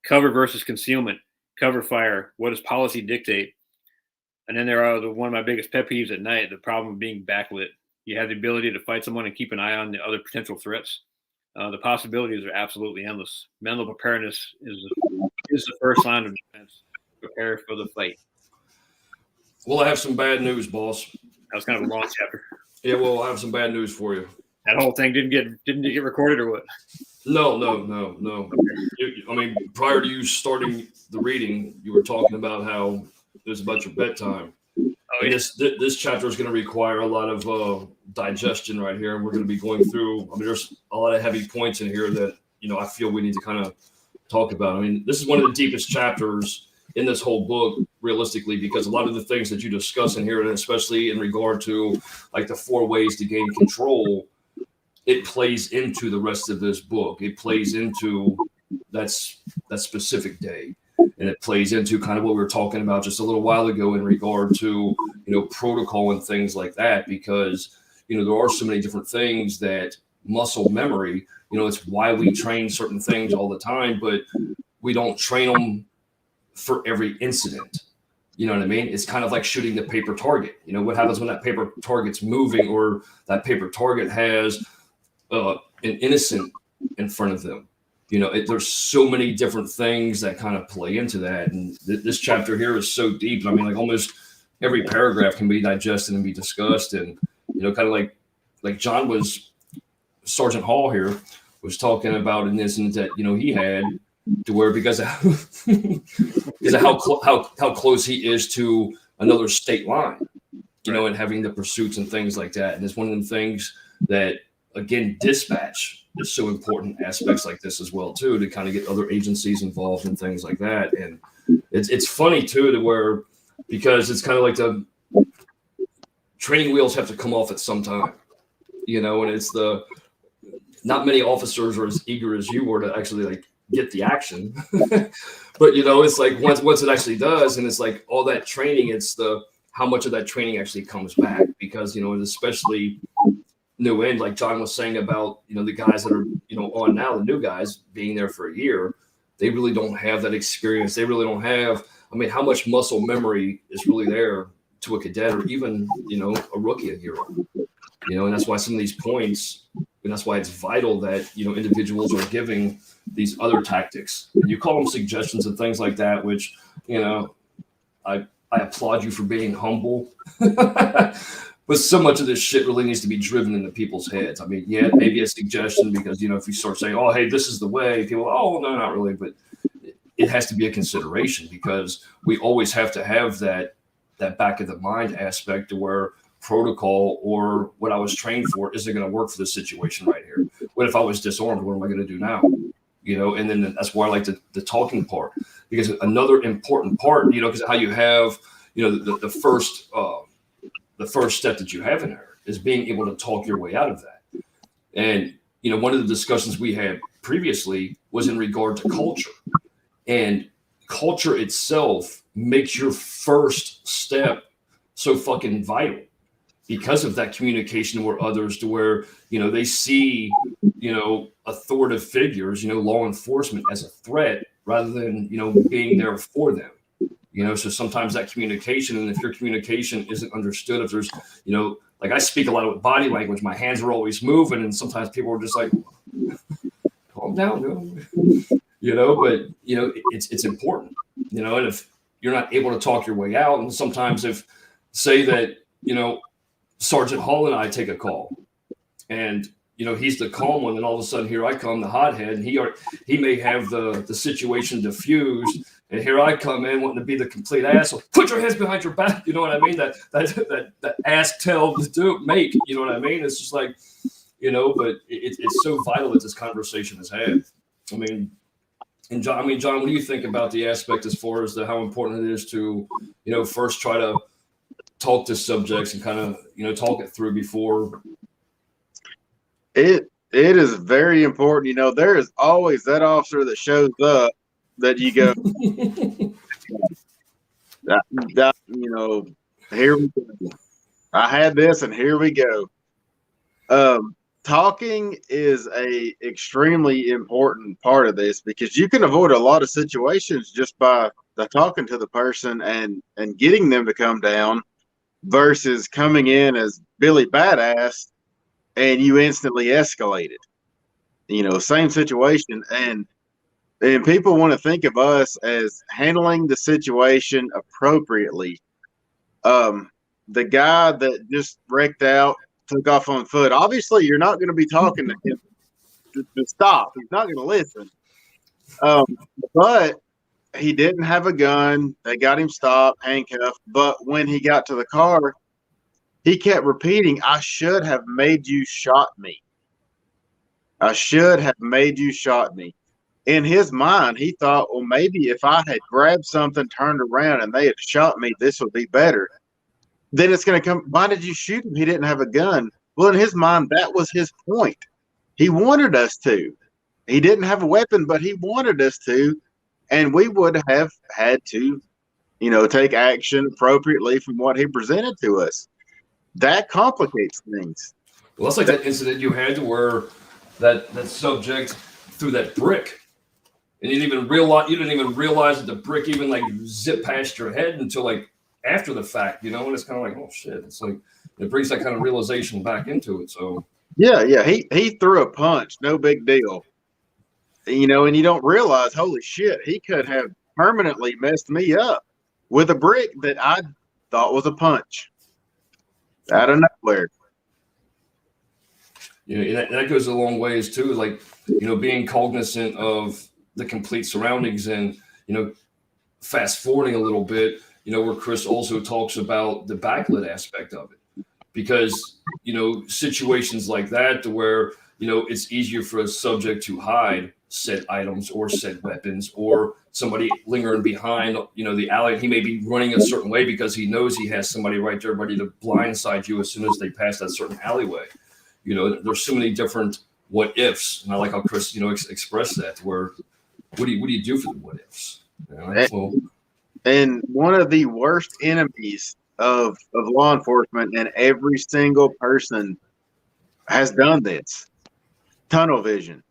B: Cover versus concealment. Cover fire. What does policy dictate? And then there are one of my biggest pet peeves at night, the problem of being backlit. You have the ability to fight someone and keep an eye on the other potential threats. The possibilities are absolutely endless. Mental preparedness is the first line of defense. Prepare for the fight.
A: Well, I have some bad news, boss.
B: That was kind of a long chapter.
A: Yeah, well, I have some bad news for you.
B: That whole thing didn't get recorded or what?
A: No. I mean, prior to you starting the reading, you were talking about how it was about your bedtime.
B: Oh, yeah.
A: This chapter is going to require a lot of digestion right here, and we're going to be going through. I mean, there's a lot of heavy points in here that I feel we need to kind of talk about. I mean, this is one of the deepest chapters in this whole book, realistically, because a lot of the things that you discuss in here, and especially in regard to like the 4 ways to gain control, it plays into the rest of this book. It plays into that specific day. And it plays into kind of what we were talking about just a little while ago in regard to, protocol and things like that, because, there are so many different things that muscle memory, it's why we train certain things all the time, but we don't train them for every incident. You know what I mean? It's kind of like shooting the paper target. What happens when that paper target's moving or that paper target has an innocent in front of them? There's so many different things that kind of play into that. And this chapter here is so deep. I mean, like almost every paragraph can be digested and be discussed. And, kind of like John Sgt Hall here was talking about an incident that, he had to where because of how close he is to another state line. you know, and having the pursuits and things like that. And it's one of them things that, again, dispatch is so important aspects like this as well, too, to kind of get other agencies involved and things like that. And it's funny, too, to where, because it's kind of like the training wheels have to come off at some time, you know, and it's not many officers are as eager as you were to actually like get the action. But, you know, it's like once it actually does, and it's like all that training, it's how much of that training actually comes back, because, you know, and especially new end, like John was saying about, you know, the guys that are, you know, on now, the new guys being there for a year, they really don't have that experience. They really don't have, I mean, how much muscle memory is really there to a cadet or even, you know, a rookie a year old, you know, and that's why some of these points, and that's why it's vital that, you know, individuals are giving these other tactics. And you call them suggestions and things like that, which, you know, I applaud you for being humble. But so much of this shit really needs to be driven into people's heads. I mean, yeah, maybe a suggestion, because, you know, if you start saying, oh, hey, this is the way, people, oh, no, not really. But it has to be a consideration, because we always have to have that back of the mind aspect to where protocol or what I was trained for isn't going to work for this situation right here. What if I was disarmed? What am I going to do now? You know, and then that's why I like the talking part, because another important part, you know, because how you have, you know, the first step that you have in there is being able to talk your way out of that. And, you know, one of the discussions we had previously was in regard to culture, and culture itself makes your first step so fucking vital, because of that communication with others, to where, you know, they see, you know, authoritative figures, you know, law enforcement as a threat rather than, you know, being there for them. You know, so sometimes that communication, and if your communication isn't understood, if there's, you know, like I speak a lot with body language, my hands are always moving, and sometimes people are just like, calm down, you know, but, you know, it's important, you know, and if you're not able to talk your way out, and sometimes if, say that, you know, Sgt Hall and I take a call, and, you know, he's the calm one, and all of a sudden here I come, the hothead, and he may have the situation diffused, and here I come in wanting to be the complete asshole. Put your hands behind your back. You know what I mean? That ask, tell, do, make. You know what I mean? It's just like, you know, but it's so vital that this conversation is had. I mean, and John, what do you think about the aspect as far as how important it is to, you know, first try to talk to subjects and kind of, you know, talk it through before?
C: It is very important. You know, there is always that officer that shows up that you go, that, you know, here we go. I had this, and here we go. Talking is a extremely important part of this, because you can avoid a lot of situations just by talking to the person and getting them to come down, versus coming in as Billy Badass and you instantly escalated. You know, same situation. And people want to think of us as handling the situation appropriately. The guy that just wrecked out, took off on foot, obviously you're not going to be talking to him to stop. He's not going to listen. But he didn't have a gun. They got him stopped, handcuffed. But when he got to the car, he kept repeating, I should have made you shot me. I should have made you shot me. In his mind, he thought, well, maybe if I had grabbed something, turned around, and they had shot me, this would be better. Then it's going to come, why did you shoot him? He didn't have a gun. Well, in his mind, that was his point. He wanted us to. He didn't have a weapon, but he wanted us to. And we would have had to, you know, take action appropriately from what he presented to us. That complicates things.
A: Well, that's like that incident you had where that subject threw that brick, and you didn't even realize that the brick even like zipped past your head until like after the fact, you know. And it's kind of like, oh shit! It's like it brings that kind of realization back into it. So
C: yeah, he threw a punch, no big deal, you know, and you don't realize, holy shit, he could have permanently messed me up with a brick that I thought was a punch out of nowhere.
A: Yeah, that goes a long ways too. Like, you know, being cognizant of the complete surroundings, and, you know, fast forwarding a little bit, where Chris also talks about the backlit aspect of it, because, situations like that to where, it's easier for a subject to hide said items or said weapons, or somebody lingering behind, the alley. He may be running a certain way because he knows he has somebody right there ready to blindside you as soon as they pass that certain alleyway. There's so many different what ifs, and I like how Chris, expressed that. Where what do you do for the what ifs?
C: And one of the worst enemies of law enforcement, and every single person has done this: tunnel vision.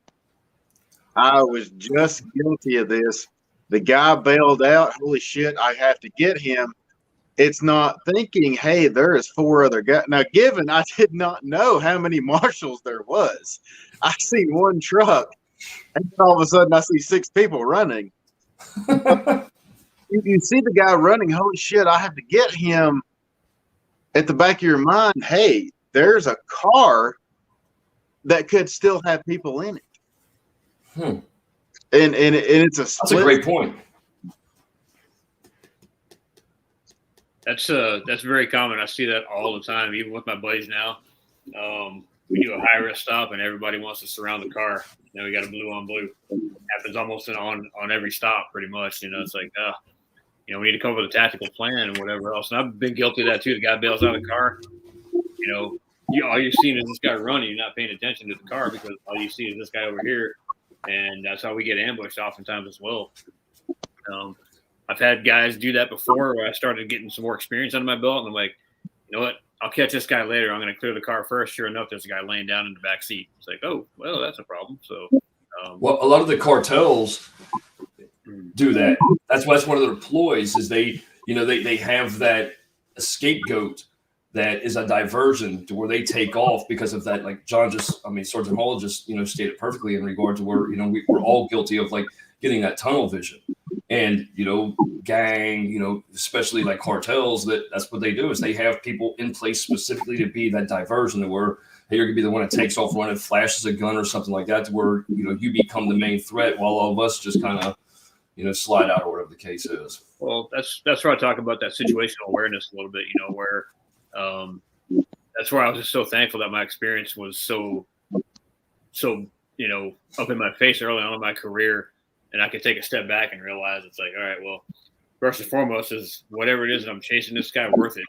C: I was just guilty of this. The guy bailed out. Holy shit, I have to get him. It's not thinking, hey, there is 4 other guys. Now, given I did not know how many marshals there was, I seen one truck, and all of a sudden I see 6 people running. You see the guy running. Holy shit, I have to get him. At the back of your mind, hey, there's a car that could still have people in it. And it's
A: that's a great point.
B: That's very common. I see that all the time, even with my buddies now. We do a high risk stop, and everybody wants to surround the car. We got a blue on blue. It happens almost on every stop, pretty much. It's like, we need to come up with a tactical plan and whatever else. And I've been guilty of that too. The guy bails out of the car. All you're seeing is this guy running. You're not paying attention to the car because all you see is this guy over here. And that's how we get ambushed oftentimes as well. I've had guys do that before where I started getting some more experience under my belt. And I'm like, you know what? I'll catch this guy later. I'm going to clear the car first. Sure enough, there's a guy laying down in the back seat. It's like, oh, well, that's a problem. So,
A: well, a lot of the cartels do that. That's one of their ploys is they have that scapegoat that is a diversion to where they take off because of that. Like Sgt Hall just, stated perfectly in regard to where, we're all guilty of like getting that tunnel vision. And, gang, especially like cartels, that's what they do is they have people in place specifically to be that diversion to where, hey, you're going to be the one that takes off running, flashes a gun or something like that to where, you become the main threat while all of us just kind of, slide out or whatever the case is.
B: Well, that's where I talk about that situational awareness a little bit, where that's where I was just so thankful that my experience was so up in my face early on in my career. And I could take a step back and realize it's like, all right, well, first and foremost is whatever it is that I'm chasing this guy worth it,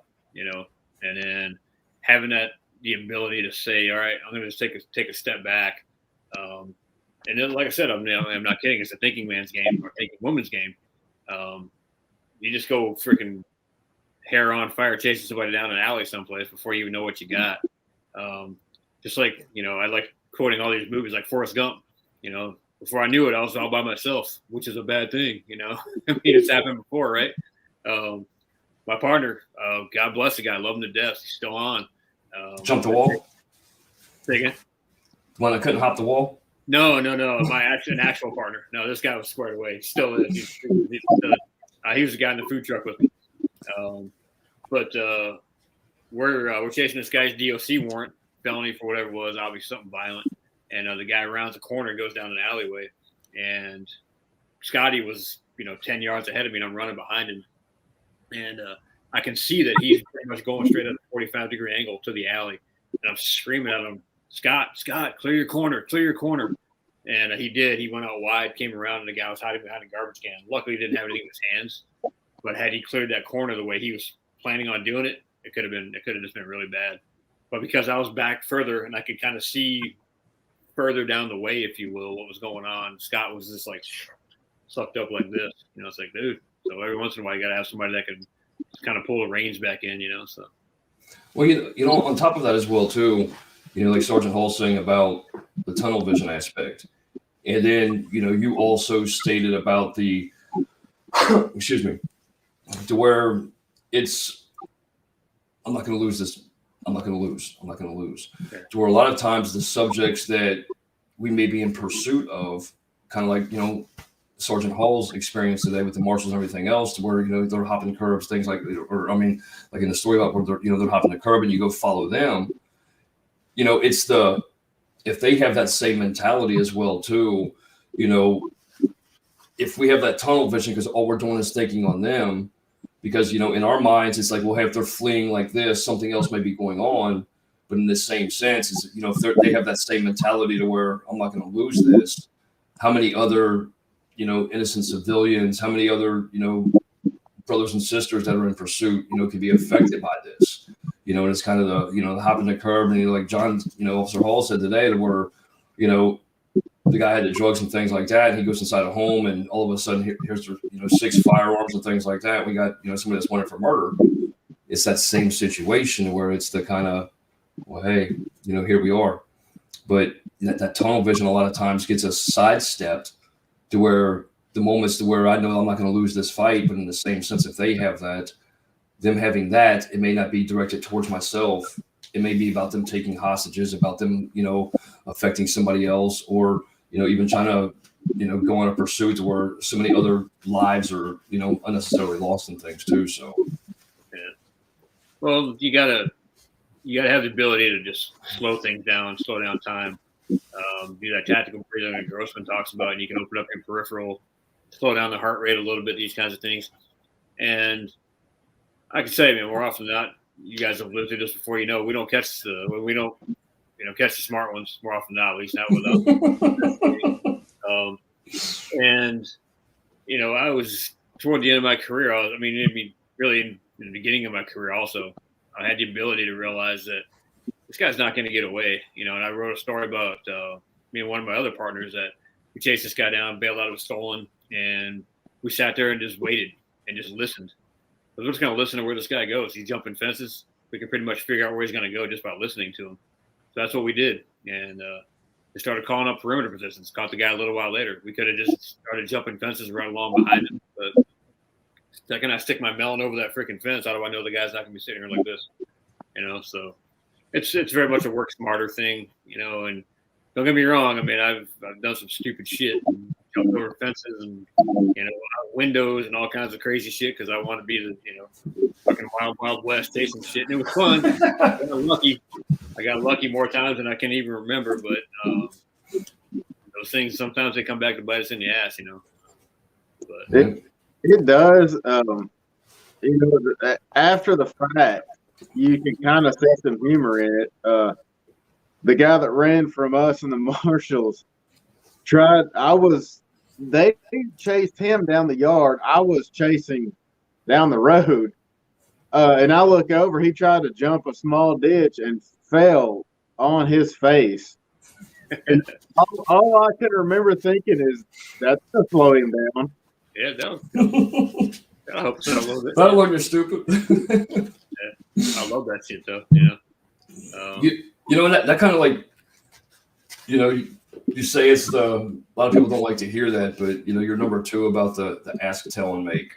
B: and then having the ability to say, all right, I'm going to just take a step back. And then, like I said, I'm not kidding. It's a thinking man's game or thinking woman's game. You just go freaking hair on fire chasing somebody down an alley someplace before you even know what you got. Just like, I like quoting all these movies like Forrest Gump, before I knew it, I was all by myself, which is a bad thing, I mean, it's happened before, right? My partner, God bless the guy, I love him to death. He's still on.
A: Jump the wall?
B: Say again?
A: The one that couldn't hop the wall?
B: No. An actual partner. No, this guy was squared away. He still is. He was the guy in the food truck with me. But we're chasing this guy's DOC warrant, felony for whatever it was, obviously something violent. And the guy rounds the corner, goes down an alleyway, and Scotty was, 10 yards ahead of me, and I'm running behind him. And I can see that he's pretty much going straight at a 45-degree angle to the alley. And I'm screaming at him, Scott, clear your corner. And he did. He went out wide, came around, and the guy was hiding behind a garbage can. Luckily, he didn't have anything in his hands. But had he cleared that corner the way he was planning on doing it, it could have just been really bad. But because I was back further and I could kind of see further down the way, if you will, what was going on, Scott was just like sucked up like this. It's like, dude. So every once in a while, you got to have somebody that can kind of pull the reins back in, So.
A: Well, on top of that as well, too, like Sgt Hall saying about the tunnel vision aspect. And then, you also stated about the, excuse me, to where it's, I'm not going to lose this. I'm not going to lose. Okay. To where a lot of times the subjects that we may be in pursuit of, kind of like, Sgt Hall's experience today with the marshals and everything else, to where, they're hopping curbs, things like, or I mean, like in the story about where they're hopping the curb and you go follow them. It's if they have that same mentality as well, too, if we have that tunnel vision because all we're doing is thinking on them, because, in our minds, it's like, well, hey, if they're fleeing like this, something else may be going on. But in the same sense, is, if they have that same mentality to where I'm not going to lose this, how many other, innocent civilians, how many other, brothers and sisters that are in pursuit, can be affected by this, and it's kind of the hopping the curb, and like John, Officer Hall said today, that where, the guy had the drugs and things like that, and he goes inside a home, and all of a sudden here's 6 firearms and things like that. We got somebody that's wanted for murder. It's that same situation where it's the kind of, well, hey, here we are, but that tunnel vision a lot of times gets us sidestepped to where the moments to where I know I'm not going to lose this fight, but in the same sense, if they have that, them having that, it may not be directed towards myself. It may be about them taking hostages, about them, affecting somebody else, or, even trying to, go on a pursuit to where so many other lives are, unnecessarily lost in things too. So,
B: yeah. Well, you gotta have the ability to just slow things down, slow down time. Do that tactical breathing that Grossman talks about, and you can open up your peripheral, slow down the heart rate a little bit, these kinds of things. And I can say, man, more often than not, you guys have lived through this before. We don't catch catch the smart ones more often than not, at least not with us. And I was toward the end of my career. Really in the beginning of my career, also, I had the ability to realize that this guy's not going to get away. And I wrote a story about me and one of my other partners that we chased this guy down, bailed out of a stolen, and we sat there and just waited and just listened. We're just going to listen to where this guy goes. He's jumping fences. We can pretty much figure out where he's going to go just by listening to him. So that's what we did. And they started calling up perimeter positions, caught the guy a little while later. We could have just started jumping fences right along behind him. But the second I stick my melon over that freaking fence, how do I know the guy's not going to be sitting here like this? So it's very much a work smarter thing, and don't get me wrong. I've done some stupid shit, and jumped over fences and, out windows and all kinds of crazy shit because I want to be the, fucking wild west chasing shit. And it was fun. I got lucky more times than I can even remember, but those things, sometimes they come back to bite us in the ass, But
C: it does. After the fact, you can kind of see some humor in it. The guy that ran from us and the marshals they chased him down the yard. I was chasing down the road. And I look over, he tried to jump a small ditch and fell on his face. And all I could remember thinking is, that's to slow him down.
B: Yeah, that'll help us out a little bit.
A: That'll look you're stupid.
B: Yeah. I love that shit, though.
A: That kind of like, you say it's a lot of people don't like to hear that, but you're number 2 about the ask, tell, and make.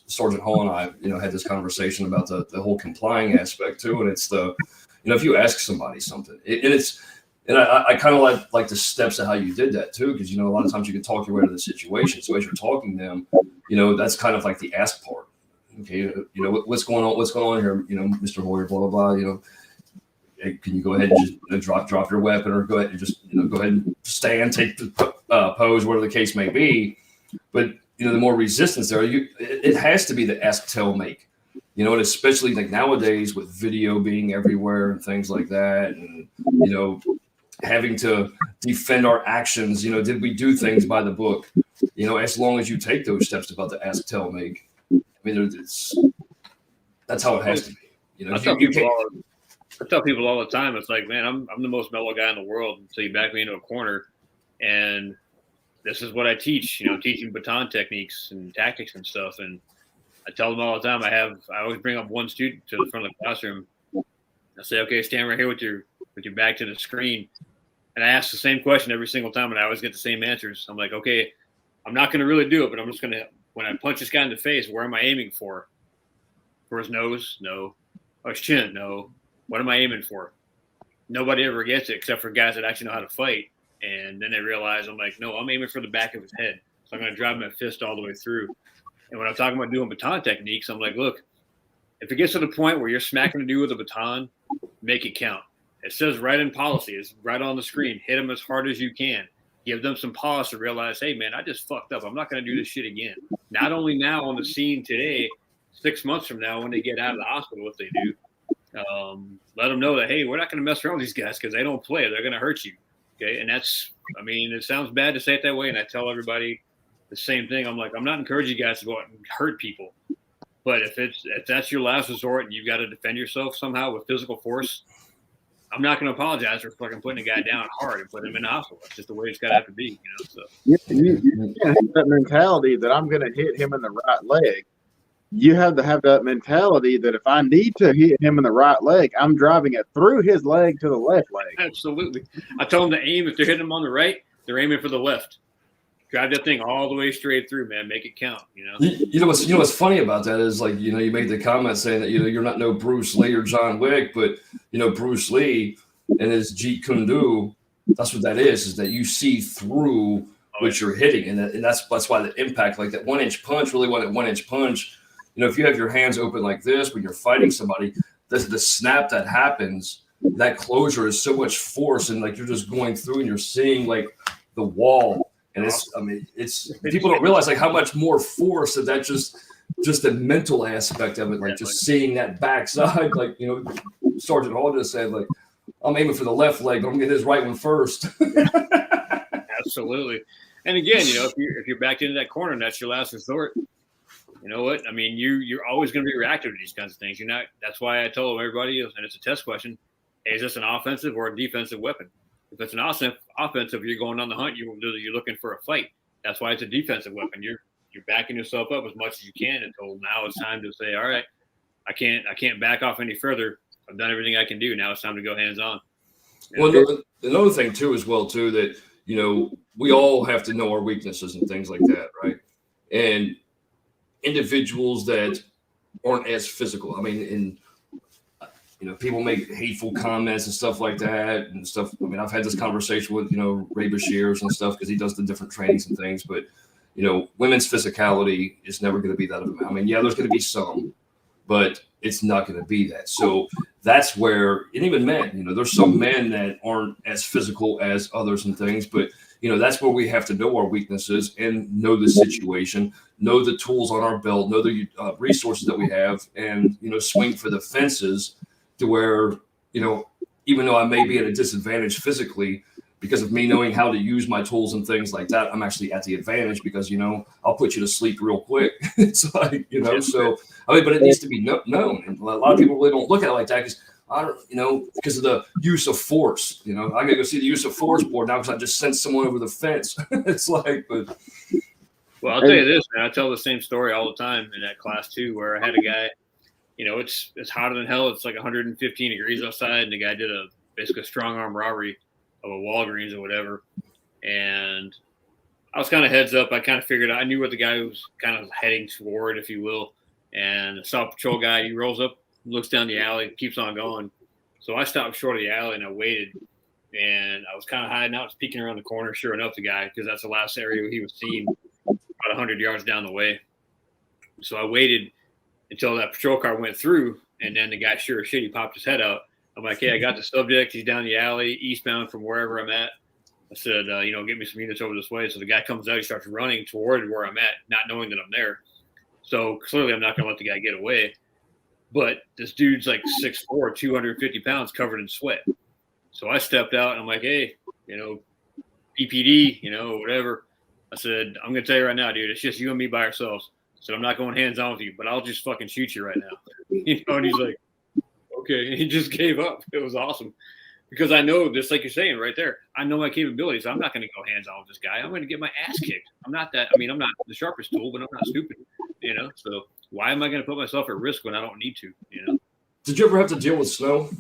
A: Sergeant Hall and I, had this conversation about the whole complying aspect too, and it's the, if you ask somebody something, I kind of like the steps of how you did that too, because a lot of times you can talk your way to the situation. So as you're talking to them, that's kind of like the ask part. Okay, what's going on? What's going on here? Mr. Hoyer, blah blah blah. Hey, can you go ahead and just drop your weapon, or go ahead and just go ahead and stand, take the pose, whatever the case may be. But the more resistance there, it has to be the ask, tell, make. And especially like nowadays with video being everywhere and things like that, and having to defend our actions. Did we do things by the book? As long as you take those steps about the ask, tell, make. That's how it has to be.
B: I tell people all the time, it's like, man, I'm the most mellow guy in the world until you back me into a corner, and this is what I teach, teaching baton techniques and tactics and stuff. And I tell them all the time, I always bring up one student to the front of the classroom. I say, okay, stand right here with your back to the screen. And I ask the same question every single time, and I always get the same answers. I'm like, okay, I'm not going to really do it, but I'm just going to, when I punch this guy in the face, where am I aiming for? For his nose? No. Or his chin? No. What am I aiming for? Nobody ever gets it except for guys that actually know how to fight. And then they realize, I'm like, no, I'm aiming for the back of his head. So I'm going to drive my fist all the way through. And when I'm talking about doing baton techniques, I'm like, look, if it gets to the point where you're smacking a dude with a baton, make it count. It says right in policy. It's right on the screen. Hit him as hard as you can. give them some pause to realize, hey, man, I just fucked up. I'm not going to do this shit again. Not only now on the scene today, 6 months from now when they get out of the hospital, if they do, let them know that, hey, we're not going to mess around with these guys because they don't play. They're going to hurt you. Okay. And that's, I mean, it sounds bad to say it that way. And I tell everybody the same thing. I'm like, I'm not encouraging you guys to go out and hurt people. But if that's your last resort and you've got to defend yourself somehow with physical force, I'm not going to apologize for fucking putting a guy down hard and putting him in the hospital. That's just the way it's got to have to be, So
C: You can't have that mentality that I'm going to hit him in the right leg. You have to have that mentality that if I need to hit him in the right leg, I'm driving it through his leg to the left leg.
B: Absolutely. I told them to aim. If they're hitting him on the right, they're aiming for the left. Drive that thing all the way straight through, man. Make it count,
A: You know what's funny about that is, like, you made the comment saying that, you're not no Bruce Lee or John Wick, but, Bruce Lee and his Jeet Kune Do, that's what that is that you see through what you're hitting. And that's why the impact, like that 1-inch punch, really want a 1-inch punch. If you have your hands open like this when you're fighting somebody, the snap that happens, that closure is so much force, and like you're just going through and you're seeing like the wall. And it's people don't realize like how much more force that just the mental aspect of it, like just seeing that backside, like, Sgt Hall just said, like, I'm aiming for the left leg, but I'm gonna get his right one first.
B: Absolutely. And again, if you're backed into that corner and that's your last resort, you know what? I mean, you're always going to be reactive to these kinds of things. You're not. That's why I told everybody, and it's a test question: is this an offensive or a defensive weapon? If it's an offensive, you're going on the hunt. You're looking for a fight. That's why it's a defensive weapon. You're backing yourself up as much as you can until now it's time to say, all right, I can't back off any further. I've done everything I can do. Now it's time to go hands on.
A: Well, another thing too, that we all have to know our weaknesses and things like that, right? And individuals that aren't as physical. I mean, people make hateful comments and stuff like that and stuff. I mean, I've had this conversation with, Ray Bashirs and stuff because he does the different trainings and things. But, women's physicality is never going to be that of a man. I mean, yeah, there's going to be some, but it's not going to be that. So that's where, and even men, there's some men that aren't as physical as others and things. But, that's where we have to know our weaknesses and know the situation, know the tools on our belt, know the resources that we have, and, swing for the fences to where, even though I may be at a disadvantage physically, because of me knowing how to use my tools and things like that, I'm actually at the advantage because, I'll put you to sleep real quick. It's like, so, I mean, but it needs to be known. And a lot of people really don't look at it like that because, because of the use of force, I gotta go see the use of force board now because I just sent someone over the fence. It's like, but.
B: Well, I'll tell you this, man. I tell the same story all the time in that class too, where I had a guy, it's hotter than hell. It's like 115 degrees outside. And the guy did basically a strong arm robbery of a Walgreens or whatever. And I was kind of heads up. I kind of figured I knew what the guy was kind of heading toward, if you will. And the South Patrol guy, he rolls up, looks down the alley, keeps on going. So I stopped short of the alley and I waited. And I was kind of hiding out, I was peeking around the corner. Sure enough, the guy, because that's the last area he was seen about 100 yards down the way. So I waited until that patrol car went through. And then the guy, sure as shit, he popped his head out. I'm like, hey, I got the subject. He's down the alley, eastbound from wherever I'm at. I said, get me some units over this way. So the guy comes out, he starts running toward where I'm at, not knowing that I'm there. So clearly I'm not going to let the guy get away. But this dude's like 6'4", 250 pounds covered in sweat. So I stepped out and I'm like, hey, PPD, whatever. I said, I'm going to tell you right now, dude, it's just you and me by ourselves. I said, I'm not going hands on with you, but I'll just fucking shoot you right now. And he's like, okay. And he just gave up. It was awesome. Because I know, just like you're saying right there, I know my capabilities. I'm not going to go hands on with this guy. I'm going to get my ass kicked. I'm not the sharpest tool, but I'm not stupid, So why am I going to put myself at risk when I don't need to,
A: Did you ever have to deal with snow?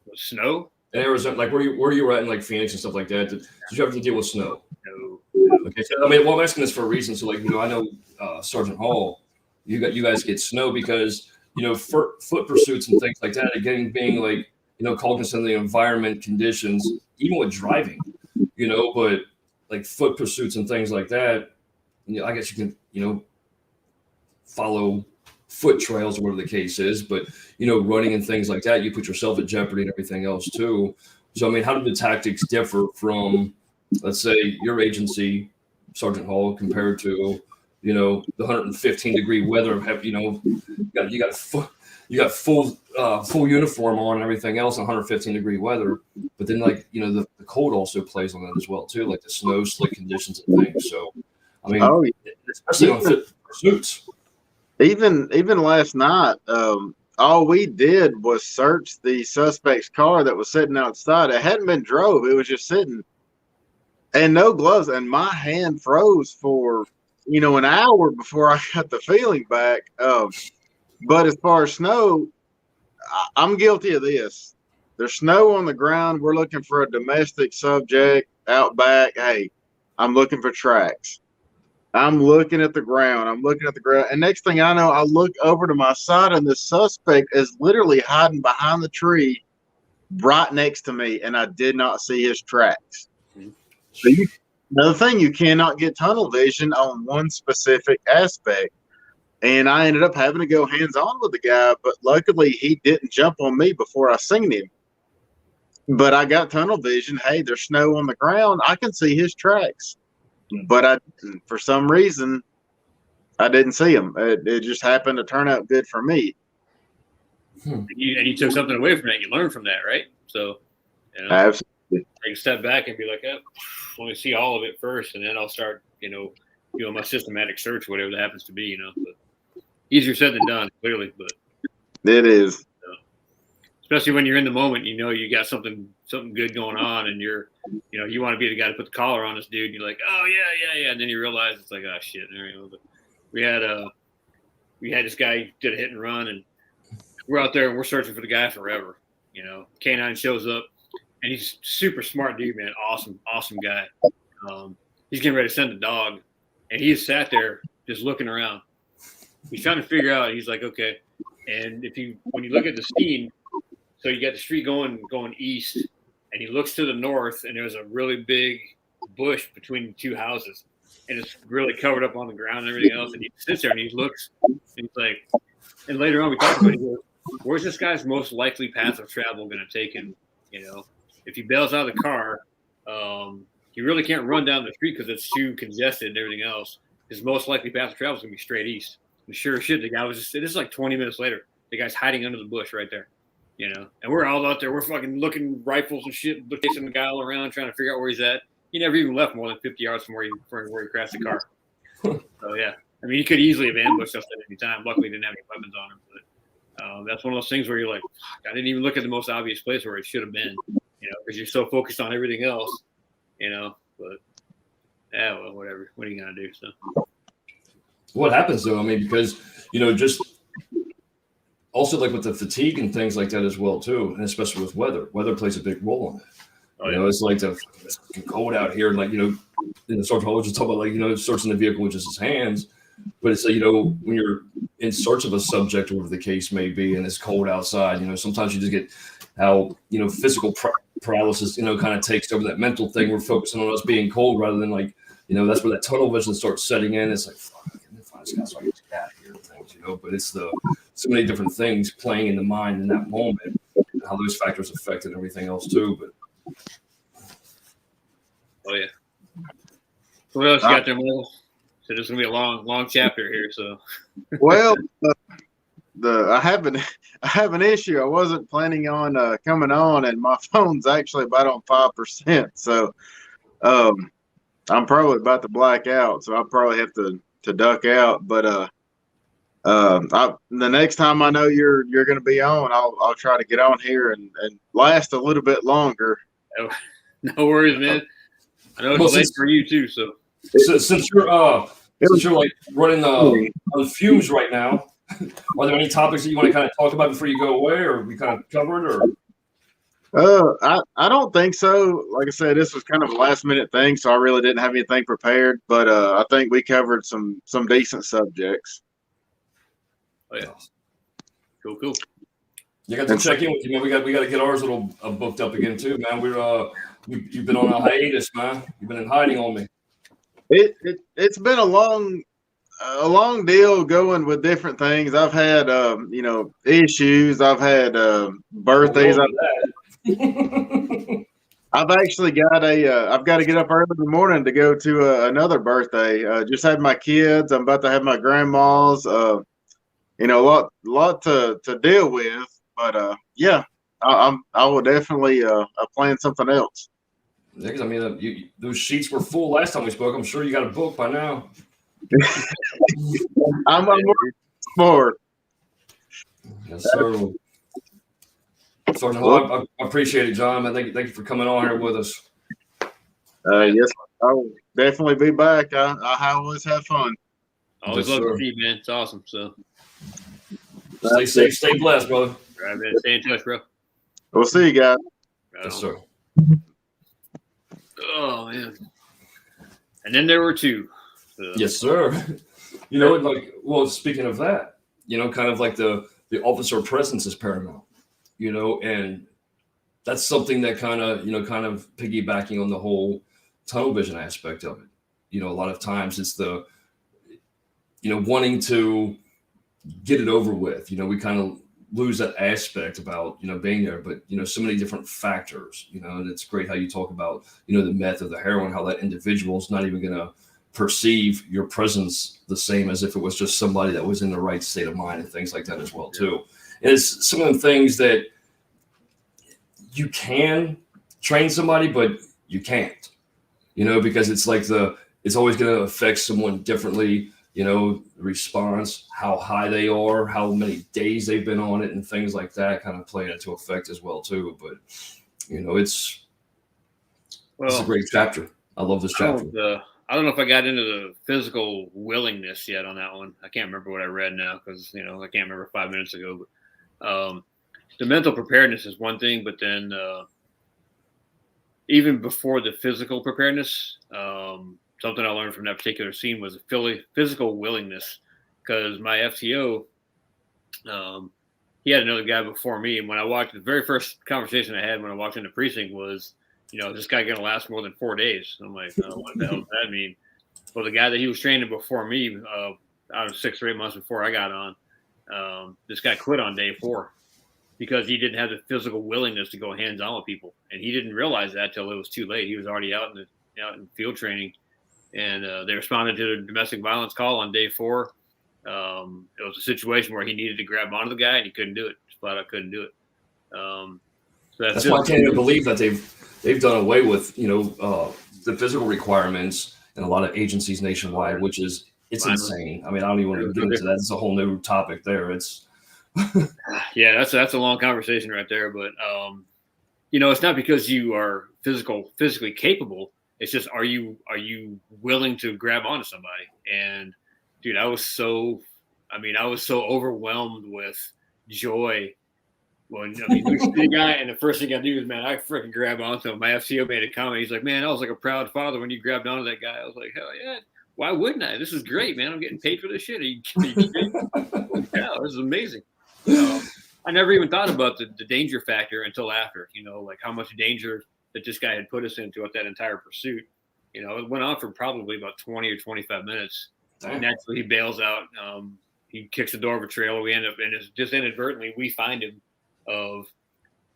B: With snow?
A: In Arizona, like where you were at in like Phoenix and stuff like that. Did you ever have to deal with snow?
B: No.
A: Okay. So, I'm asking this for a reason. So, like, I know Sgt Hall, you guys get snow because, foot pursuits and things like that, again, being like, cognizant of the environment conditions, even with driving, but like foot pursuits and things like that, I guess you can, follow foot trails or whatever the case is, but, running and things like that, you put yourself at jeopardy and everything else too. So, I mean, how do the tactics differ from let's say your agency, Sergeant Hall, compared to, the 115-degree weather of, you got full uniform on and everything else in 115-degree weather, but then the cold also plays on that as well too, like the snow, slick conditions and things. So, I mean,
C: Oh,
A: especially on fit suits.
C: even last night, all we did was search the suspect's car that was sitting outside. It hadn't been drove; it was just sitting, and no gloves. And my hand froze for an hour before I got the feeling back. But as far as snow, I'm guilty of this. There's snow on the ground. We're looking for a domestic subject out back. Hey, I'm looking for tracks. I'm looking at the ground. And next thing I know, I look over to my side, and the suspect is literally hiding behind the tree right next to me, and I did not see his tracks. So another thing, you cannot get tunnel vision on one specific aspect. And I ended up having to go hands-on with the guy, but luckily he didn't jump on me before I seen him. But I got tunnel vision. Hey, there's snow on the ground. I can see his tracks. But for some reason, I didn't see him. It just happened to turn out good for me.
B: And you took something away from that. You learned from that, right? So,
C: Absolutely.
B: take a step back and be like, let me see all of it first, and then I'll start, doing my systematic search, whatever that happens to be, But easier said than done, clearly. But
C: it is.
B: Especially when you're in the moment, you got something good going on, and you want to be the guy to put the collar on this dude. And you're like, oh yeah, and then you realize it's like, oh shit. But we had this guy did a hit and run, and we're out there and we're searching for the guy forever. K9 shows up, and he's super smart dude, man. Awesome guy. He's getting ready to send the dog, and he just sat there just looking around. He's trying to figure out. He's like, okay, and when you look at the scene. So you got the street going east, and he looks to the north, and there's a really big bush between the two houses, and it's really covered up on the ground and everything else. And he sits there and he looks, and he's like, and later on we talked about it, he goes, where's this guy's most likely path of travel going to take him? If he bails out of the car, he really can't run down the street because it's too congested and everything else. His most likely path of travel is going to be straight east. And sure as shit, the guy was just, this is like 20 minutes later, the guy's hiding under the bush right there. And we're all out there. We're fucking looking rifles and shit, chasing the guy all around, trying to figure out where he's at. He never even left more than 50 yards from where he crashed the car. So, yeah. I mean, he could easily have ambushed us at any time. Luckily, he didn't have any weapons on him. But that's one of those things where you're like, fuck, I didn't even look at the most obvious place where it should have been, because you're so focused on everything else, But, yeah, well, whatever. What are you going to do? So,
A: what happens, though? I mean, because, just – also, like with the fatigue and things like that as well, too, and especially with weather. Weather plays a big role in it. It's like it's cold out here. Like, in the Sergeant Hall, just talk about, searching the vehicle with just his hands. But it's like, when you're in search of a subject, or whatever the case may be, and it's cold outside, sometimes you just get how, physical paralysis, kind of takes over that mental thing. We're focusing on us being cold rather than that's where that tunnel vision starts setting in. It's like, fuck, I can find this guy so I can get out of here and things, But it's so many different things playing in the mind in that moment, and how those factors affect it and everything else too. But
B: yeah. What else you got there, Michael? So this is gonna be a long chapter here. So
C: well, I have an issue. I wasn't planning on coming on, and my phone's actually about on 5%. So I'm probably about to black out. So I'll probably have to duck out. But the next time I know you're going to be on, I'll try to get on here and last a little bit longer.
B: No worries, man. I know it's late for you too. So
A: since you're like running on fumes right now, are there any topics that you want to kind of talk about before you go away, or we kind of covered, or?
C: I don't think so. Like I said, this was kind of a last minute thing, so I really didn't have anything prepared. But I think we covered some decent subjects.
B: Oh yeah, cool.
A: You got to check in with you, man. We got to get ours a little booked up again too, man. You've been on a hiatus, man. You've been in hiding on me.
C: It's been a long deal going with different things. I've had issues. I've had birthdays. I've actually got I've got to get up early in the morning to go to another birthday. Just had my kids. I'm about to have my grandma's. A lot to deal with. But yeah, I will definitely plan something else.
A: Yeah, because I mean, those sheets were full last time we spoke. I'm sure you got a book by now.
C: I'm working more.
A: Yes, sir. Sergeant Hall, I appreciate it, John. Man, thank you for coming on here with us.
C: Yes, I will definitely be back. I always have fun.
B: Always love to see you, man. It's awesome. So
A: stay safe, stay blessed, brother.
B: All right, man. Stay in touch, bro.
C: We'll see you guys.
A: Yes, sir.
B: Oh man. And then there were two. So.
A: Yes, sir. Speaking of that, kind of like the officer presence is paramount, and that's something that kind of piggybacking on the whole tunnel vision aspect of it. A lot of times it's the, wanting to get it over with. We kind of lose that aspect about, being there, but, so many different factors, and it's great how you talk about, the meth or the heroin, how that individual is not even going to perceive your presence the same as if it was just somebody that was in the right state of mind and things like that as well, too. And it's some of the things that you can train somebody, but you can't, because it's like it's always going to affect someone differently, the response, how high they are, how many days they've been on it, and things like that kind of play into effect as well, too. But, it's a great chapter. I love this chapter.
B: I don't know if I got into the physical willingness yet on that one. I can't remember what I read now because, I can't remember 5 minutes ago. But the mental preparedness is one thing, but then even before the physical preparedness, something I learned from that particular scene was a physical willingness, because my FTO, he had another guy before me. And when I walked, the very first conversation I had when I walked in the precinct was, this guy going to last more than 4 days. I'm like, oh, what the hell does that mean? Well, the guy that he was training before me, out of 6 or 8 months before I got on, this guy quit on day 4 because he didn't have the physical willingness to go hands-on with people. And he didn't realize that till it was too late. He was already out in field training. And they responded to the domestic violence call on day 4. It was a situation where he needed to grab onto the guy and he couldn't do it. Just flat out couldn't do it. So that's
A: why I can't even believe that they've done away with the physical requirements in a lot of agencies nationwide, which is insane. I mean, I don't even want to get into that. It's a whole new topic there. It's
B: yeah, that's a long conversation right there. But it's not because you are physically capable. It's just, are you willing to grab onto somebody? And dude, I was so overwhelmed with joy when you see the guy, and the first thing I do is, man, I freaking grab onto him. My FCO made a comment. He's like, man, I was like a proud father when you grabbed onto that guy. I was like, hell yeah. Why wouldn't I? This is great, man. I'm getting paid for this shit. Are you kidding? Yeah, this is amazing. I never even thought about the danger factor until after, like how much danger that this guy had put us into at that entire pursuit. It went on for probably about 20 or 25 minutes. Damn. Naturally, he bails out. He kicks the door of a trailer. We end up, and it's just inadvertently, we find him of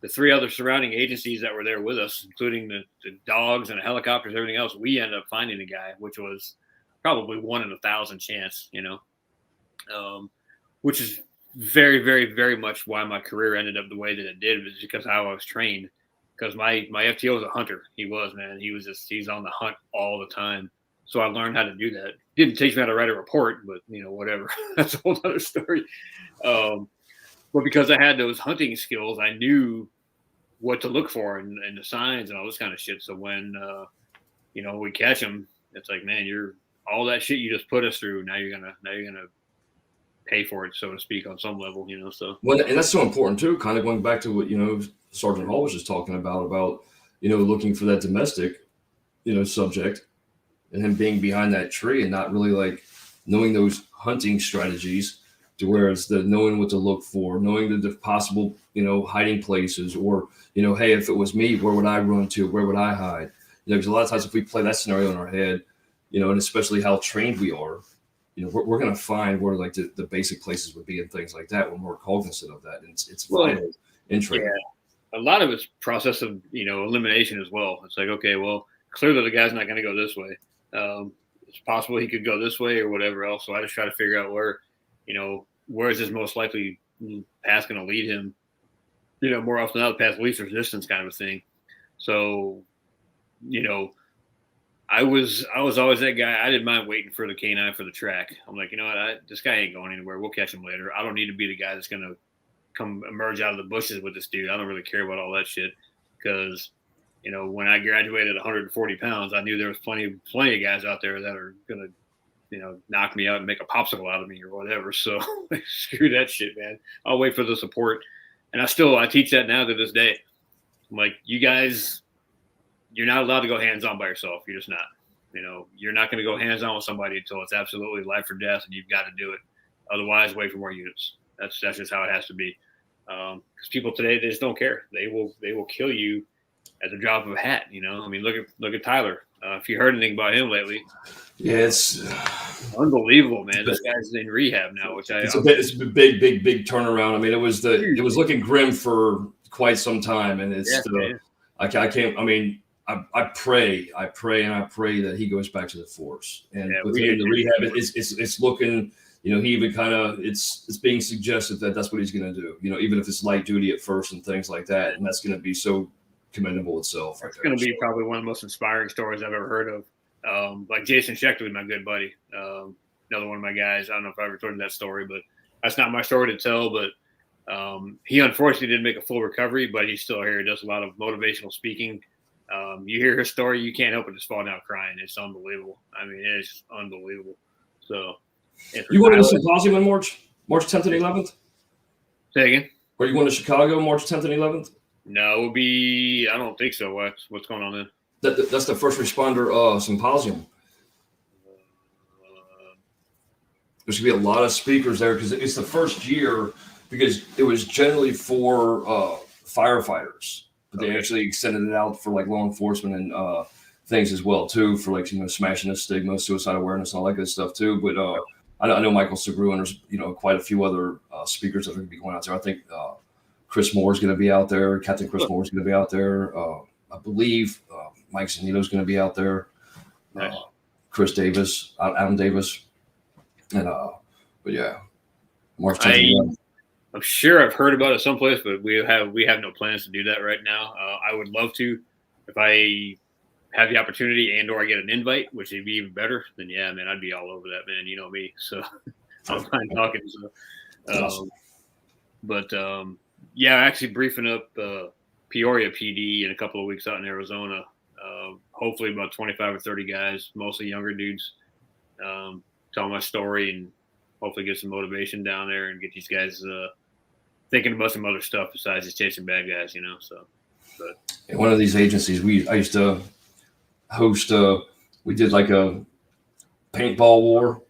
B: the 3 other surrounding agencies that were there with us, including the dogs and the helicopters, everything else. We ended up finding the guy, which was probably 1 in 1,000 chance, which is very, very, very much why my career ended up the way that it did, was because how I was trained. Because my FTO was a hunter. He was, man. He's on the hunt all the time. So I learned how to do that. Didn't teach me how to write a report, but whatever. That's a whole other story. But because I had those hunting skills, I knew what to look for and the signs and all this kind of shit. So when we catch them, it's like, man, you're all that shit you just put us through. Now you're gonna pay for it, so to speak, on some level. So
A: well, and that's so important too. Kind of going back to what Sergeant Hall was just talking about looking for that domestic subject, and him being behind that tree and not really like knowing those hunting strategies, to where it's the knowing what to look for, knowing the possible hiding places, or hey, if it was me, where would I run to, where would I hide? Because a lot of times if we play that scenario in our head, and especially how trained we are, we're going to find where like the basic places would be and things like that when we're cognizant of that. And it's vital in training.
B: a lot of it's process of, elimination as well. It's like, okay, well, clearly the guy's not going to go this way. It's possible he could go this way or whatever else. So I just try to figure out where is his most likely path going to lead him, more often than not, the path of least resistance kind of a thing. So, I was always that guy. I didn't mind waiting for the canine for the track. I'm like, you know what? This guy ain't going anywhere. We'll catch him later. I don't need to be the guy that's going to come emerge out of the bushes with this dude. I don't really care about all that shit because, when I graduated 140 pounds, I knew there was plenty of guys out there that are going to, knock me out and make a popsicle out of me or whatever. So screw that shit, man. I'll wait for the support. And I teach that now to this day. I'm like, you guys, you're not allowed to go hands-on by yourself. You're just not. You're not going to go hands-on with somebody until it's absolutely life or death, and you've got to do it. Otherwise, wait for more units. That's just how it has to be. Because people today, they just don't care. They will kill you at the drop of a hat. I mean, look at Tyler. If you heard anything about him lately,
A: yeah, it's
B: unbelievable, man. This guy's in rehab now, it's a
A: big turnaround. I mean, it was looking grim for quite some time, and it's I can't. I mean, I pray that he goes back to the force, and with him in the rehab, it's looking. He even kind of it's being suggested that that's what he's going to do. Even if it's light duty at first and things like that, and that's going to be so commendable itself.
B: It's going to be probably one of the most inspiring stories I've ever heard of. Like Jason Schechter was my good buddy, another one of my guys. I don't know if I ever told him that story, but that's not my story to tell. But he unfortunately didn't make a full recovery, but he's still here. He does a lot of motivational speaking. You hear his story, you can't help but just fall down crying. It's unbelievable. I mean, it is unbelievable. So,
A: you going to the symposium in March 10th and 11th?
B: Say again?
A: Are you going to Chicago March 10th and 11th?
B: No, it will be. I don't think so. What's going on then?
A: That's the first responder symposium. There's going to be a lot of speakers there because it's the first year because it was generally for firefighters, but they actually extended it out for like law enforcement and things as well too, for like smashing the stigma, suicide awareness, and all that good stuff too. But I know Michael Segru and there's quite a few other speakers that are going to be going out there. I think Chris Moore is going to be out there. Captain Chris Moore is going to be out there. I believe Mike Zanito is going to be out there.
B: Nice.
A: Chris Davis, Adam Davis, and but yeah, March 10th.
B: I'm sure I've heard about it someplace, but we have no plans to do that right now. I would love to, if I have the opportunity and/or I get an invite, which would be even better. Then yeah, man, I'd be all over that, man. You know me, so I'm fine talking. So, yeah, actually briefing up Peoria PD in a couple of weeks out in Arizona. Hopefully about 25 or 30 guys, mostly younger dudes. Tell my story and hopefully get some motivation down there and get these guys thinking about some other stuff besides just chasing bad guys, So, but
A: in one of these agencies, I used to host. We did like a paintball war,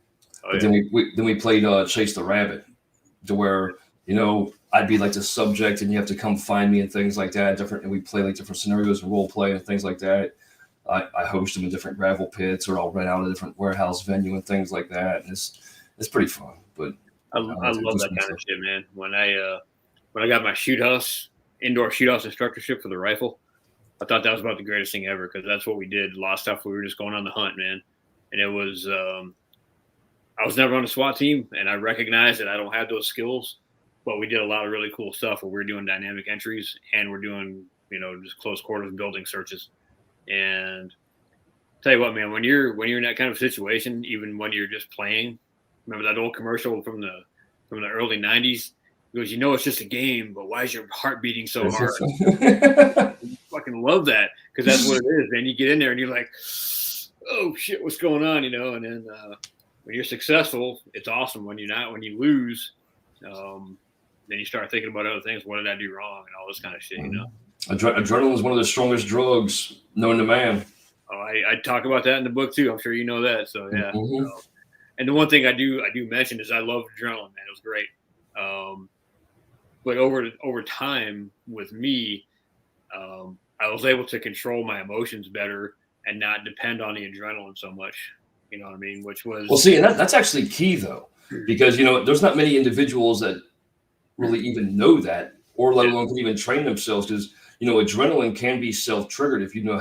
A: but then we played Chase the Rabbit, to where I'd be like the subject and you have to come find me and things like that. And we play like different scenarios and role play and things like that. I host them in different gravel pits, or I'll rent out a different warehouse venue and things like that. And it's pretty fun. But
B: I love that kind of shit, man. When I got my indoor shoot house instructorship for the rifle, I thought that was about the greatest thing ever, because that's what we did. A lot of stuff, we were just going on the hunt, man. And it was I was never on a SWAT team, and I recognized that I don't have those skills, but we did a lot of really cool stuff where we're doing dynamic entries and we're doing just close quarters building searches. And tell you what, man, when you're in that kind of situation, even when you're just playing, remember that old commercial from the early 90s? He goes, it's just a game, but why is your heart beating so hard? I fucking love that, because that's what it is. Then you get in there and you're like, oh shit, what's going on? And then when you're successful, it's awesome. When you're not, when you lose, then you start thinking about other things. What did I do wrong? And all this kind of shit,
A: Adrenaline is one of the strongest drugs known to man.
B: Oh, I talk about that in the book too. I'm sure you know that. So yeah.
A: Mm-hmm.
B: And the one thing I do mention is I love adrenaline, man. It was great. But over time with me, I was able to control my emotions better and not depend on the adrenaline so much. You know what I mean? Which was
A: and that's actually key though, because there's not many individuals that really even know that or let alone can even train themselves, because adrenaline can be self-triggered if you know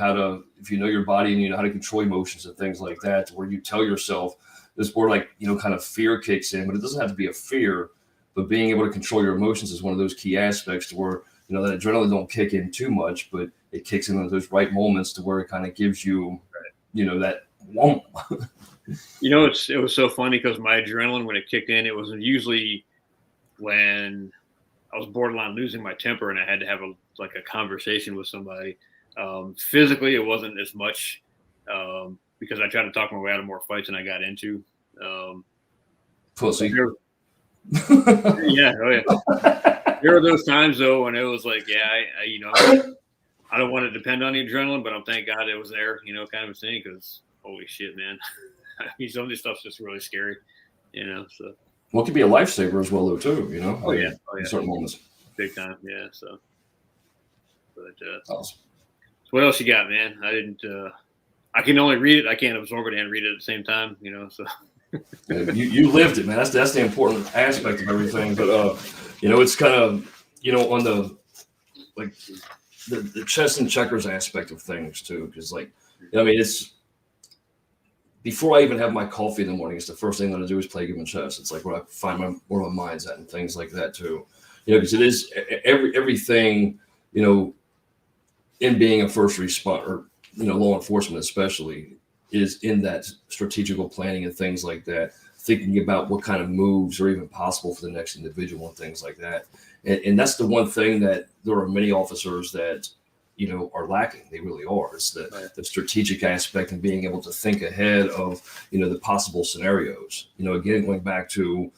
A: your body and you know how to control emotions and things like that, to where you tell yourself this where kind of fear kicks in, but it doesn't have to be a fear, but being able to control your emotions is one of those key aspects to where that adrenaline don't kick in too much, but it kicks in at those right moments to where it kind of gives you that whoomp.
B: It was so funny because my adrenaline, when it kicked in, it was usually when I was borderline losing my temper and I had to have a conversation with somebody. Physically, it wasn't as much because I tried to talk my way out of more fights than I got into.
A: Pussy.
B: Yeah, oh yeah. There were those times though when it was like, I don't want to depend on the adrenaline, but I'm thank God it was there, kind of a thing. Because holy shit, man, I mean, some of this stuff's just really scary, So.
A: Well, it could be a lifesaver as well, though, too.
B: Oh yeah.
A: In certain moments.
B: Big time, yeah. So, but
A: awesome.
B: So what else you got, man? I didn't. I can only read it. I can't absorb it and read it at the same time, So.
A: you lived it, man. That's the important aspect of everything. But it's kind of on the the chess and checkers aspect of things too, because it's before I even have my coffee in the morning, it's the first thing that I do is play game of chess. It's like where I find where my mind's at and things like that too. Because it is everything, in being a first responder, law enforcement especially, is in that strategical planning and things like that, thinking about what kind of moves are even possible for the next individual and things like that. And that's the one thing that there are many officers that, are lacking. They really are. It's the strategic aspect and being able to think ahead of, the possible scenarios. Again, going back to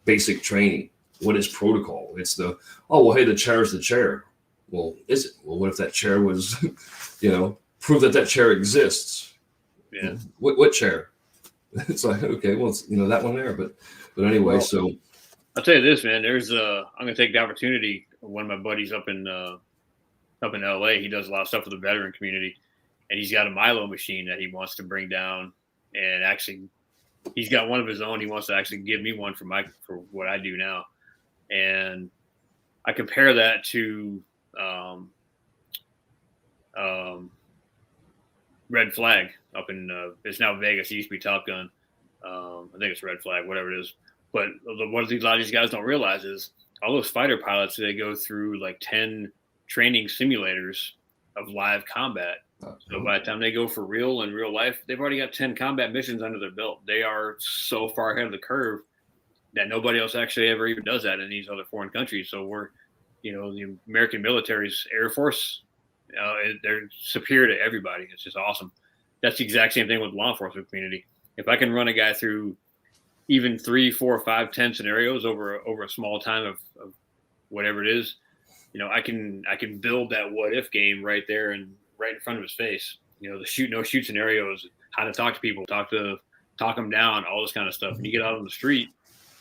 A: basic training, what is protocol? It's the chair is the chair. Well, is it? Well, what if that chair was, prove that chair exists?
B: Yeah.
A: What chair? It's like, okay, well, it's, that one there. But anyway, so.
B: I'll tell you this, man, I'm going to take the opportunity. One of my buddies up in LA, he does a lot of stuff with the veteran community, and he's got a Milo machine that he wants to bring down, and actually he's got one of his own. He wants to actually give me one for what I do now. And I compare that to Red Flag up in it's now Vegas. It used to be Top Gun. I think it's Red Flag, whatever it is. But what a lot of these guys don't realize is all those fighter pilots, they go through 10 training simulators of live combat. So by the time they go for real in real life, they've already got 10 combat missions under their belt. They are so far ahead of the curve that nobody else actually ever even does that in these other foreign countries. So we're, the American military's Air Force, they're superior to everybody. It's just awesome. That's the exact same thing with the law enforcement community. If I can run a guy through even 3, 4, 5, 10 scenarios over a small time of whatever it is, I can build that what if game right there and right in front of his face. The shoot no shoot scenarios, how to talk to people, talk them down, all this kind of stuff. When you get out on the street,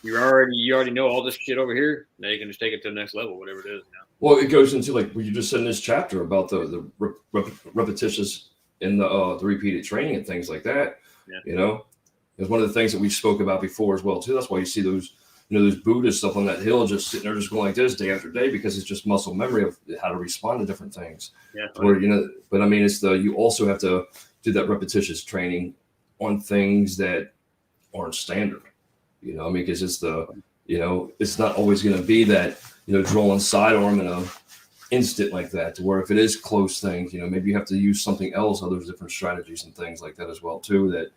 B: you already know all this shit over here. Now you can just take it to the next level, whatever it is.
A: Well, it goes into what you just said in this chapter about the repetitious and the repeated training and things like that.
B: Yeah.
A: It's one of the things that we spoke about before as well too. That's why you see those those Buddhists up on that hill just sitting there just going like this day after day, because it's just muscle memory of how to respond to different things.
B: Yeah.
A: Where but I mean, it's you also have to do that repetitious training on things that aren't standard. Because it's it's not always going to be that drawing sidearm in a instant like that, to where if it is close things, maybe you have to use something else, other different strategies and things like that as well too, that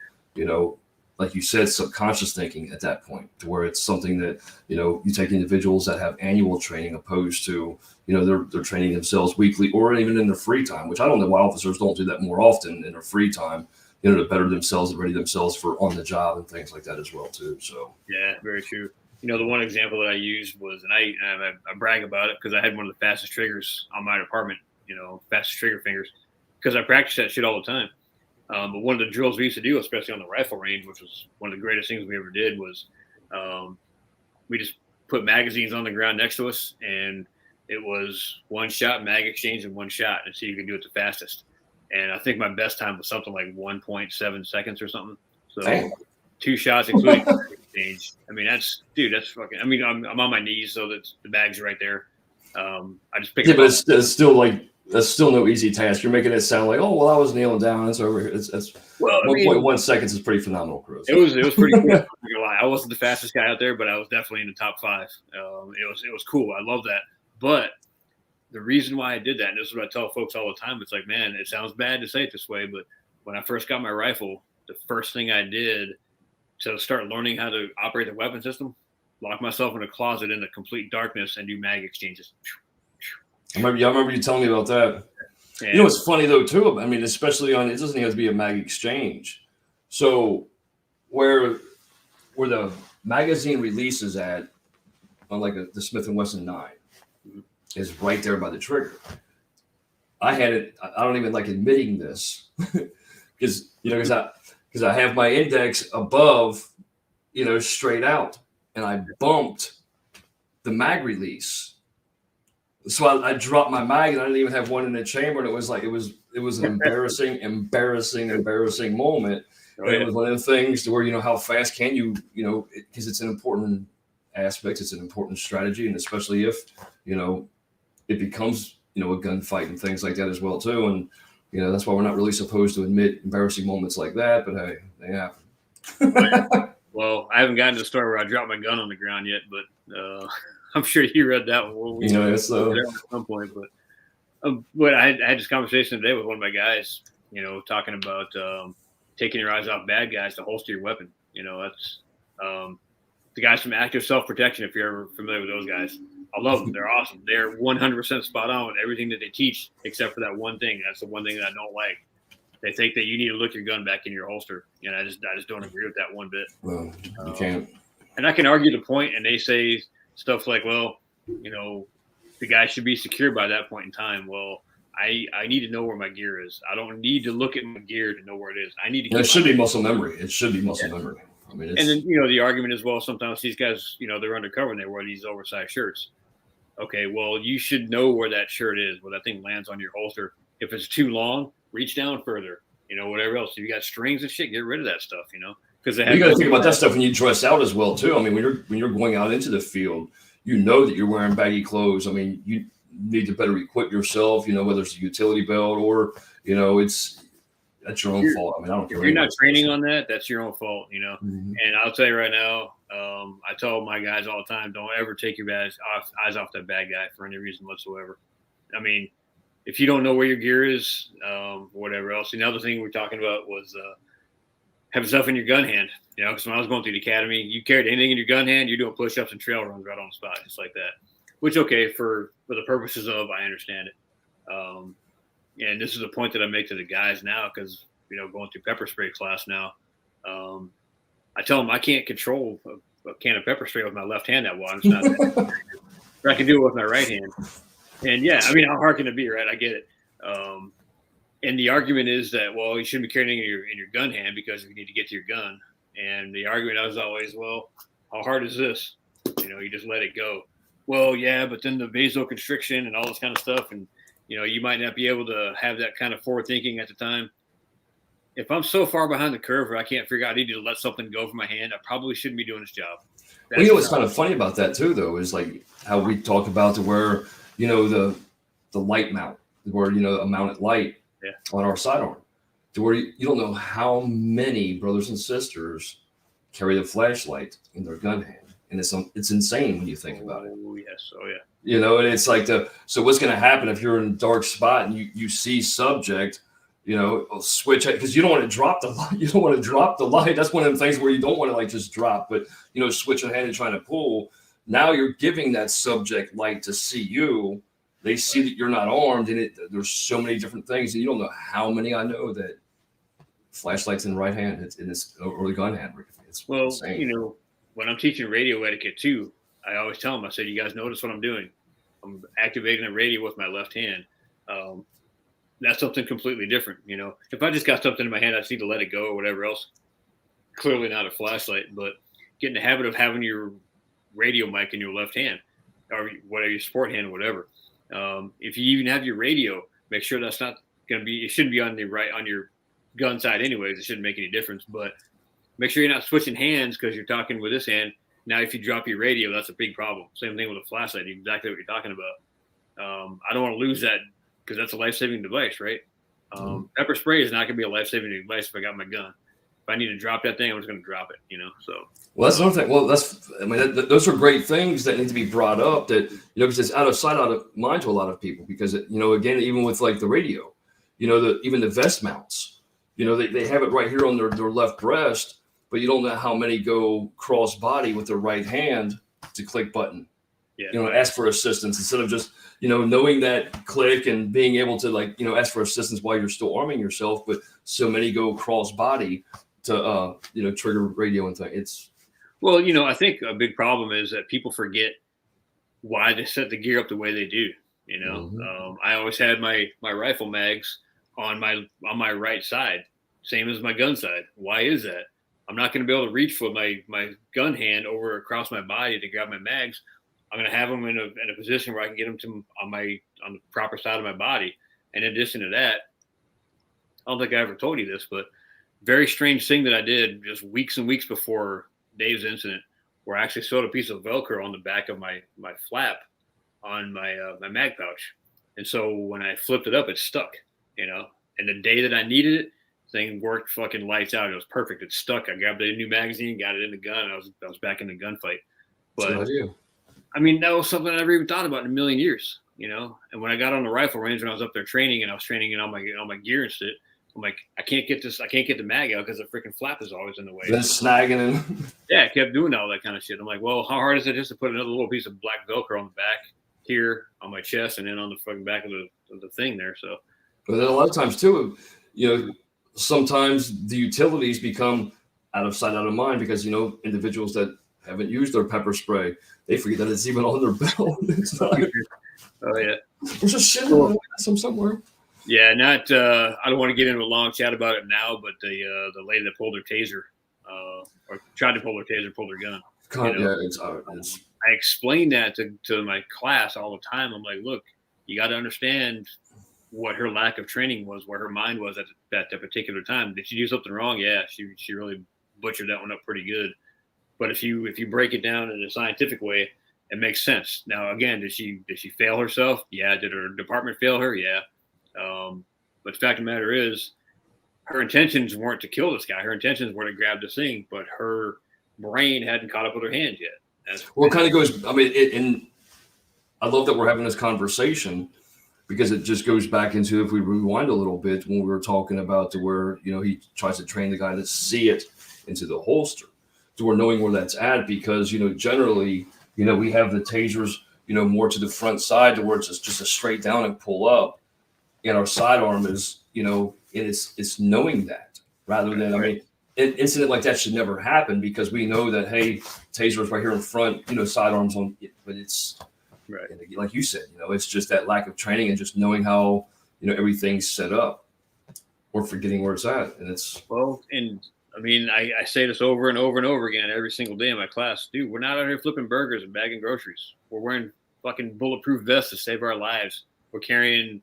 A: like you said, subconscious thinking at that point, to where it's something that you take individuals that have annual training opposed to they're training themselves weekly or even in their free time, which I don't know why officers don't do that more often in their free time, to better themselves and ready themselves for on the job and things like that as well too. So
B: yeah, very true. The one example that I used was, and I brag about it because I had one of the fastest triggers on my department, fastest trigger fingers, because I practice that shit all the time. But one of the drills we used to do, especially on the rifle range, which was one of the greatest things we ever did, was we just put magazines on the ground next to us, and it was one shot, mag exchange, and one shot, and so you could do it the fastest. And I think my best time was something like 1.7 seconds or something. So
A: Dang.
B: 2 shots, including exchange. I mean, that's fucking. I mean, I'm on my knees, so that the bag's right there. I just pick
A: Yeah,
B: it
A: but
B: up.
A: it's still like that's still no easy task. You're making it sound like, oh well, I was kneeling down. It's over here. It's
B: Well, I mean,
A: 1.1 seconds is pretty phenomenal, Chris.
B: it was pretty cool. I'm not gonna lie. I wasn't the fastest guy out there, but I was definitely in the top 5. It was cool. I love that. But the reason why I did that, and this is what I tell folks all the time, it's like, man, it sounds bad to say it this way, but when I first got my rifle, the first thing I did to start learning how to operate the weapon system, lock myself in a closet in the complete darkness and do mag exchanges.
A: I remember you telling me about that.
B: And
A: You know what's funny though too? I mean, especially on it doesn't even have to be a mag exchange. So where the magazine release is at on like the Smith and Wesson 9 is right there by the trigger. I had it. I don't even like admitting this because I have my index above, straight out, and I bumped the mag release. So I dropped my mag and I didn't even have one in the chamber. And it was an embarrassing moment.
B: Oh,
A: And
B: yeah.
A: it was one of the things to where, how fast can you, because it's an important aspect. It's an important strategy. And especially if, it becomes, a gunfight and things like that as well too. And, that's why we're not really supposed to admit embarrassing moments like that, but hey, they happen.
B: Well, I haven't gotten to the story where I dropped my gun on the ground yet, but I'm sure you read that one.
A: It's
B: at some point, but I had this conversation today with one of my guys, talking about taking your eyes off bad guys to holster your weapon. That's the guys from Active Self-Protection, if you're ever familiar with those guys. I love them. They're awesome. They're 100% spot on with everything that they teach, except for that one thing. That's the one thing that I don't like. They think that you need to look your gun back in your holster, and I just don't agree with that one bit.
A: Well, you can't.
B: And I can argue the point, and they say stuff like, well, the guy should be secured by that point in time. Well, I need to know where my gear is. I don't need to look at my gear to know where it is. I need to.
A: It should be muscle memory. It should be muscle memory. I mean,
B: and then the argument is, well, sometimes these guys, they're undercover and they wear these oversized shirts. Okay, well, you should know where that shirt is, where that thing lands on your holster. If it's too long, reach down further. Whatever else. If you got strings and shit, get rid of that stuff. Because you
A: got to think about that stuff when you dress out as well too. I mean, when you're going out into the field, that you're wearing baggy clothes. I mean, you need to better equip yourself. Whether it's a utility belt or that's your own fault. I mean, I don't care.
B: If you're not training on that, that's your own fault.
A: Mm-hmm.
B: And I'll tell you right now, I tell my guys all the time, don't ever take your eyes off that bad guy for any reason whatsoever. I mean, if you don't know where your gear is, whatever else. Another thing we're talking about was having stuff in your gun hand. Because when I was going through the academy, you carried anything in your gun hand, you're doing push-ups and trail runs right on the spot, just like that. Which, okay, for the purposes of, I understand it. And this is a point that I make to the guys now because, going through pepper spray class now, I tell them I can't control a can of pepper spray with my left hand that well. I'm just not that. I can do it with my right hand. And yeah, I mean, I'll hearken to be right. I get it. And the argument is that, well, you shouldn't be carrying it in your gun hand because you need to get to your gun. And the argument was always, well, how hard is this? You just let it go. Well, yeah, but then the vasoconstriction and all this kind of stuff. And, you might not be able to have that kind of forward thinking at the time. If I'm so far behind the curve where I can't figure out I need to let something go from my hand, I probably shouldn't be doing this job.
A: What's kind of funny about that too, though, is like how we talk about to where, the light mount, where, a mounted light on our sidearm, to where you don't know how many brothers and sisters carry the flashlight in their gun hand. And it's insane when you think about it.
B: Oh, yes. Oh, yeah.
A: And it's like so what's going to happen if you're in a dark spot and you see subject, switch it because you don't want to drop the light. You don't want to drop the light. That's one of the things where you don't want to like just drop, but switch a hand and trying to pull. Now you're giving that subject light to see you. They see that you're not armed, and there's so many different things, and you don't know how many I know that flashlights in the right hand, or the gun hand. It's insane.
B: When I'm teaching radio etiquette too, I always tell them, I said, you guys notice what I'm doing? I'm activating the radio with my left hand. That's something completely different. If I just got something in my hand, I just need to let it go or whatever else. Clearly not a flashlight, but get in the habit of having your radio mic in your left hand or whatever, your sport hand or whatever. If you even have your radio, make sure that's not going to be, it shouldn't be on your gun side anyways. It shouldn't make any difference, but make sure you're not switching hands because you're talking with this hand. Now, if you drop your radio, that's a big problem. Same thing with a flashlight, exactly what you're talking about. I don't want to lose that because that's a life-saving device, right? Pepper spray is not going to be a life-saving device if I got my gun. If I need to drop that thing, I'm just going to drop it, so.
A: Well, that's another thing. Well, those are great things that need to be brought up that, because it's out of sight, out of mind to a lot of people because, again, even with like the radio, even the vest mounts, they have it right here on their left breast, but you don't know how many go cross body with their right hand to click button, ask for assistance instead of just, knowing that click and being able to ask for assistance while you're still arming yourself. But so many go cross body to, trigger radio and things.
B: Well, I think a big problem is that people forget why they set the gear up the way they do. I always had my rifle mags on my right side, same as my gun side. Why is that? I'm not going to be able to reach with my gun hand over across my body to grab my mags. I'm going to have them in a position where I can get them on the proper side of my body. And in addition to that, I don't think I ever told you this, but very strange thing that I did just weeks and weeks before Dave's incident, where I actually sewed a piece of Velcro on the back of my flap on my mag pouch. And so when I flipped it up, it stuck, and the day that I needed it, thing worked fucking lights out. It was perfect. It stuck. I grabbed a new magazine, got it in the gun. And I was back in the gunfight. But that was something I never even thought about in a million years, and when I got on the rifle range, when I was up there training and I was training in all my gear and shit, I'm like, I can't get the mag out because the freaking flap is always in the way.
A: Then snagging him.
B: Yeah, I kept doing all that kind of shit. I'm like, well, how hard is it just to put another little piece of black Velcro on the back here on my chest and then on the fucking back of the thing there? So,
A: but then a lot of times too, sometimes the utilities become out of sight, out of mind because individuals that haven't used their pepper spray, they forget that it's even on their belt. It's not.
B: Oh yeah,
A: there's just shit on somewhere.
B: Yeah, I don't want to get into a long chat about it now, but the lady that pulled her taser, or tried to pull her taser, pulled her gun. I explained that to my class all the time. I'm like, look, you got to understand what her lack of training was, where her mind was at that particular time. Did she do something wrong? Yeah, she really butchered that one up pretty good. But if you break it down in a scientific way, it makes sense. Now, again, did she fail herself? Yeah. Did her department fail her? Yeah. But the fact of the matter is, her intentions weren't to kill this guy. Her intentions were to grab this thing, but her brain hadn't caught up with her hands yet.
A: It kind of goes. And I love that we're having this conversation because it just goes back into, if we rewind a little bit, when we were talking about to where he tries to train the guy to see it into the holster, to where knowing where that's at, because generally we have the tasers more to the front side to where it's just a straight down and pull up. And our sidearm is, it's knowing that rather than, an incident like that should never happen because we know that, hey, taser is right here in front, sidearms on it, but it's right. Like you said, it's just that lack of training and just knowing how, everything's set up or forgetting where it's at. And it's
B: I say this over and over and over again every single day in my class, dude, we're not out here flipping burgers and bagging groceries. We're wearing fucking bulletproof vests to save our lives. We're carrying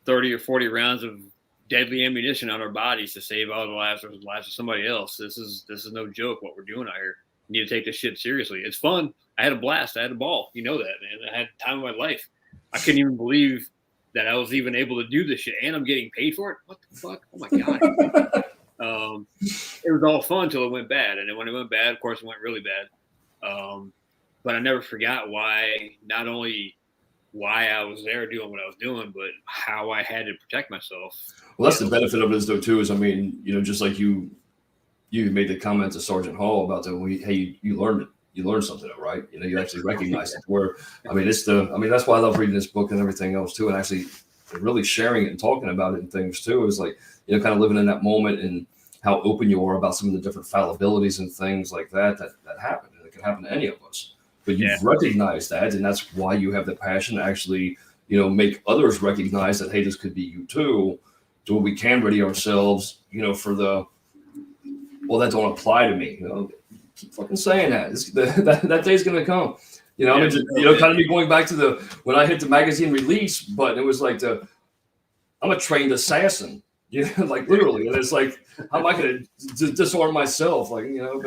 B: 30 or 40 rounds of deadly ammunition on our bodies to save all the lives of somebody else. This is no joke what we're doing out here. You need to take this shit seriously. It's fun. I had a blast. I had a ball. You know that, man. I had the time of my life. I couldn't even believe that I was even able to do this shit, and I'm getting paid for it. What the fuck? Oh my god. It was all fun till it went bad, and then when it went bad, of course, it went really bad. But I never forgot not only why I was there doing what I was doing, but how I had to protect myself.
A: Well, that's the benefit of this, though, too, is, just like you made the comment to Sgt Hall about hey, you learned it. You learned something, right? You actually recognized it. Where, that's why I love reading this book and everything else, too, and actually really sharing it and talking about it and things, too, is kind of living in that moment and how open you are about some of the different fallibilities and things like that happen. And it can happen to any of us. But you've recognized that, and that's why you have the passion to actually, make others recognize that, hey, this could be you too, to where we can ready ourselves, for that don't apply to me. Keep fucking saying that. That day's gonna come. Kind of me going back to when I hit the magazine release button, it was like I'm a trained assassin. Literally, and it's like, how am I going to disarm myself? But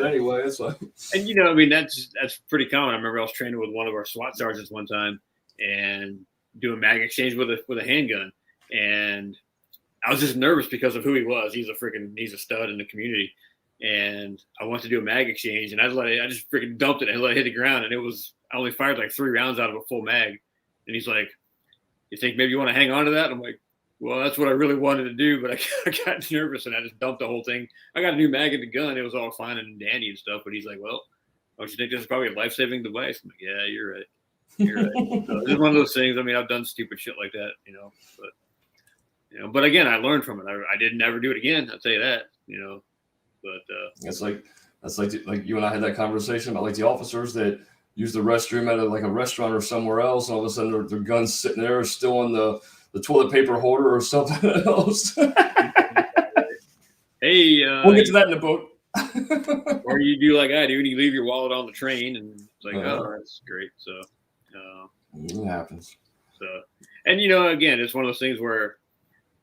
A: anyway, it's like,
B: and that's pretty common. I remember I was training with one of our SWAT sergeants one time, and do a mag exchange with a handgun, and I was just nervous because of who he was. He's a stud in the community, and I went to do a mag exchange, and I just freaking dumped it and let it hit the ground, and I only fired like 3 rounds out of a full mag, and he's like, "You think maybe you want to hang on to that?" I'm like, "Well, that's what I really wanted to do, but I got nervous and I just dumped the whole thing. I got a new mag in the gun. It was all fine and dandy and stuff, but he's like, well, don't you think this is probably a life-saving device?" I'm like, "Yeah, you're right. You're right." So it's one of those things. I mean, I've done stupid shit like that, but again, I learned from it. I didn't ever do it again. I'll tell you that, but
A: that's like you and I had that conversation about like the officers that use the restroom at a restaurant or somewhere else, and all of a sudden their gun's sitting there still on the toilet paper holder or something else.
B: Hey,
A: we'll get to that in the book.
B: Or you do like I do, and you leave your wallet on the train, and it's like, oh, that's great. So
A: it happens.
B: So, and again, it's one of those things where,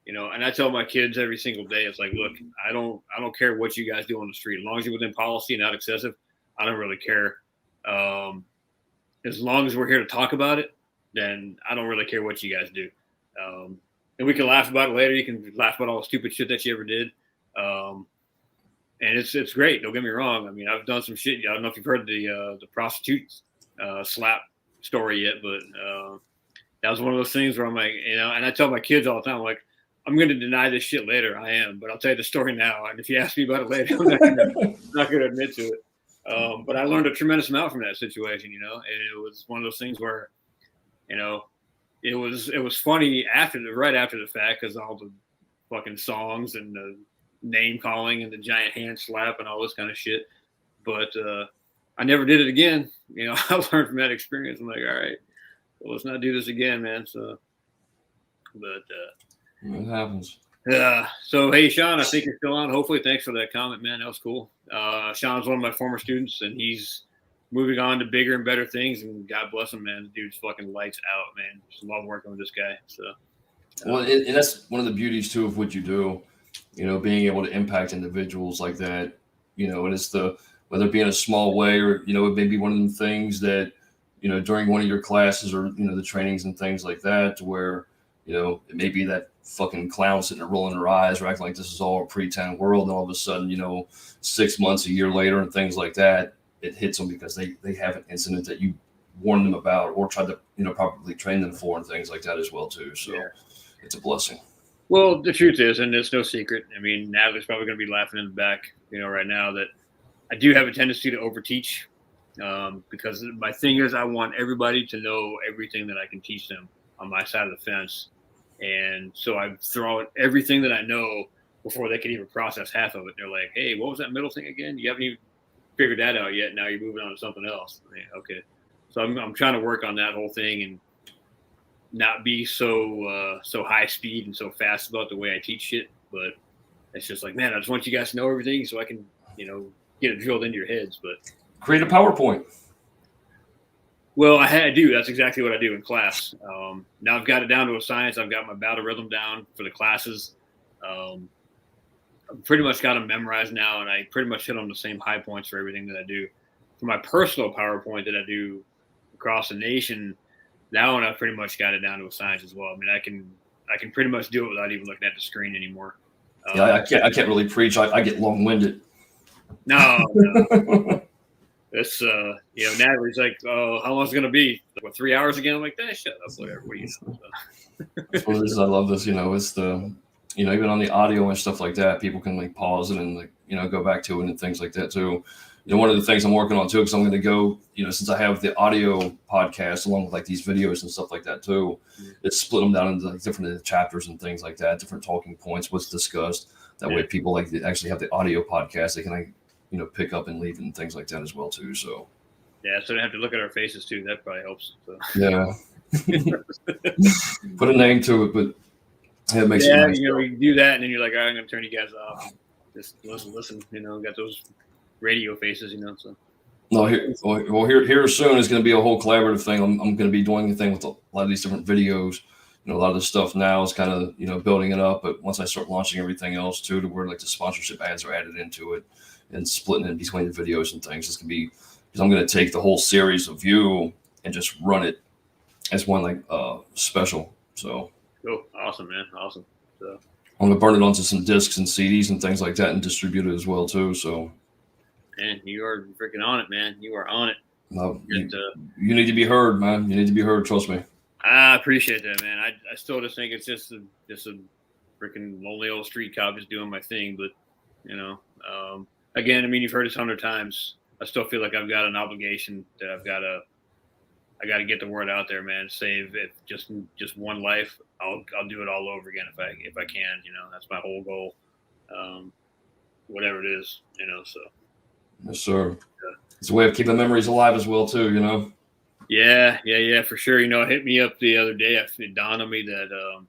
B: and I tell my kids every single day, it's like, look, I don't care what you guys do on the street, as long as you're within policy and not excessive. I don't really care. As long as we're here to talk about it, then I don't really care what you guys do. And we can laugh about it later. You can laugh about all the stupid shit that you ever did. And it's great. Don't get me wrong. I mean, I've done some shit. I don't know if you've heard the prostitute slap story yet, but that was one of those things where I'm like, and I tell my kids all the time, like, I'm going to deny this shit later. I am, but I'll tell you the story now. And if you ask me about it later, I'm not going to admit to it. But I learned a tremendous amount from that situation, and it was one of those things where, it was funny right after the fact, because all the fucking songs and the name calling and the giant hand slap and all this kind of shit. But I never did it again. I learned from that experience. I'm like, all right, well, let's not do this again, man. So, but
A: it happens.
B: So hey, Sean, I think you're still on. Hopefully, thanks for that comment, man. That was cool. Sean's one of my former students, and he's moving on to bigger and better things. And God bless him, man. The dude's fucking lights out, man. Just love working with this guy. So,
A: well, and that's one of the beauties too of what you do. Being able to impact individuals like that. And it's whether it be in a small way or it may be one of them things that during one of your classes or the trainings and things like that, to where it may be that fucking clown sitting there rolling their eyes or acting like this is all a pretend world, and all of a sudden 6 months, a year later, and things like that, it hits them because they have an incident that you warned them about or tried to probably train them for, and things like that as well too. So It's a blessing.
B: Well, the truth is, and it's no secret, I mean, Natalie's probably going to be laughing in the back right now, that I do have a tendency to overteach, because my thing is I want everybody to know everything that I can teach them on my side of the fence. And so I throw out everything that I know before they can even process half of it. They're like, hey, what was that middle thing again? You haven't even figured that out yet. Now you're moving on to something else. I mean, okay. So I'm trying to work on that whole thing and not be so high speed and so fast about the way I teach shit. But it's just like, man, I just want you guys to know everything so I can, get it drilled into your heads. But
A: create a PowerPoint.
B: Well, I do. That's exactly what I do in class. Now I've got it down to a science. I've got my battle rhythm down for the classes. I've pretty much got them memorized now, and I pretty much hit on the same high points for everything that I do. For my personal PowerPoint that I do across the nation, that one I've pretty much got it down to a science as well. I mean, I can pretty much do it without even looking at the screen anymore.
A: I can't really preach. I get long-winded.
B: No. It's Natalie's like, oh, how long is it gonna be? Like, what, 3 hours again? I'm like, shut up, whatever. What do you know?
A: That's what it is. I love this. It's the even on the audio and stuff like that, people can like pause it and like go back to it and things like that too. One of the things I'm working on too, because I'm going to go, since I have the audio podcast along with like these videos and stuff like that too, it's split them down into like different chapters and things like that, different talking points, what's discussed. That way, people like actually have the audio podcast, they can like pick up and leave and things like that as well too. So
B: so they have to look at our faces too. That probably helps. So.
A: Yeah, put a name to it, but it makes it nice.
B: You do that, and then you're like, all right, I'm going to turn you guys off. Just listen. Got those radio faces, So.
A: No, here soon is going to be a whole collaborative thing. I'm going to be doing a thing with a lot of these different videos. A lot of the stuff now is kind of building it up, but once I start launching everything else too, to where like the sponsorship ads are added into it and splitting it between the videos and things, it's going to be, because I'm going to take the whole series of you and just run it It's one like special. So
B: Cool. Awesome, man. Awesome. So
A: I'm gonna burn it onto some discs and CDs and things like that, and distribute it as well too. So,
B: man, you are freaking on it, man. You are on it.
A: you need to be heard, man. You need to be heard. Trust me.
B: I appreciate that, man. I still just think it's just a freaking lonely old street cop just doing my thing. But again, I mean, you've heard it 100 times. I still feel like I've got an obligation that I got to get the word out there, man. Save if just one life, I'll do it all over again if I can. That's my whole goal. Whatever it is, So
A: Yes, sir. It's a way of keeping memories alive as well too.
B: Yeah, for sure. It hit me up the other day. It dawned on me that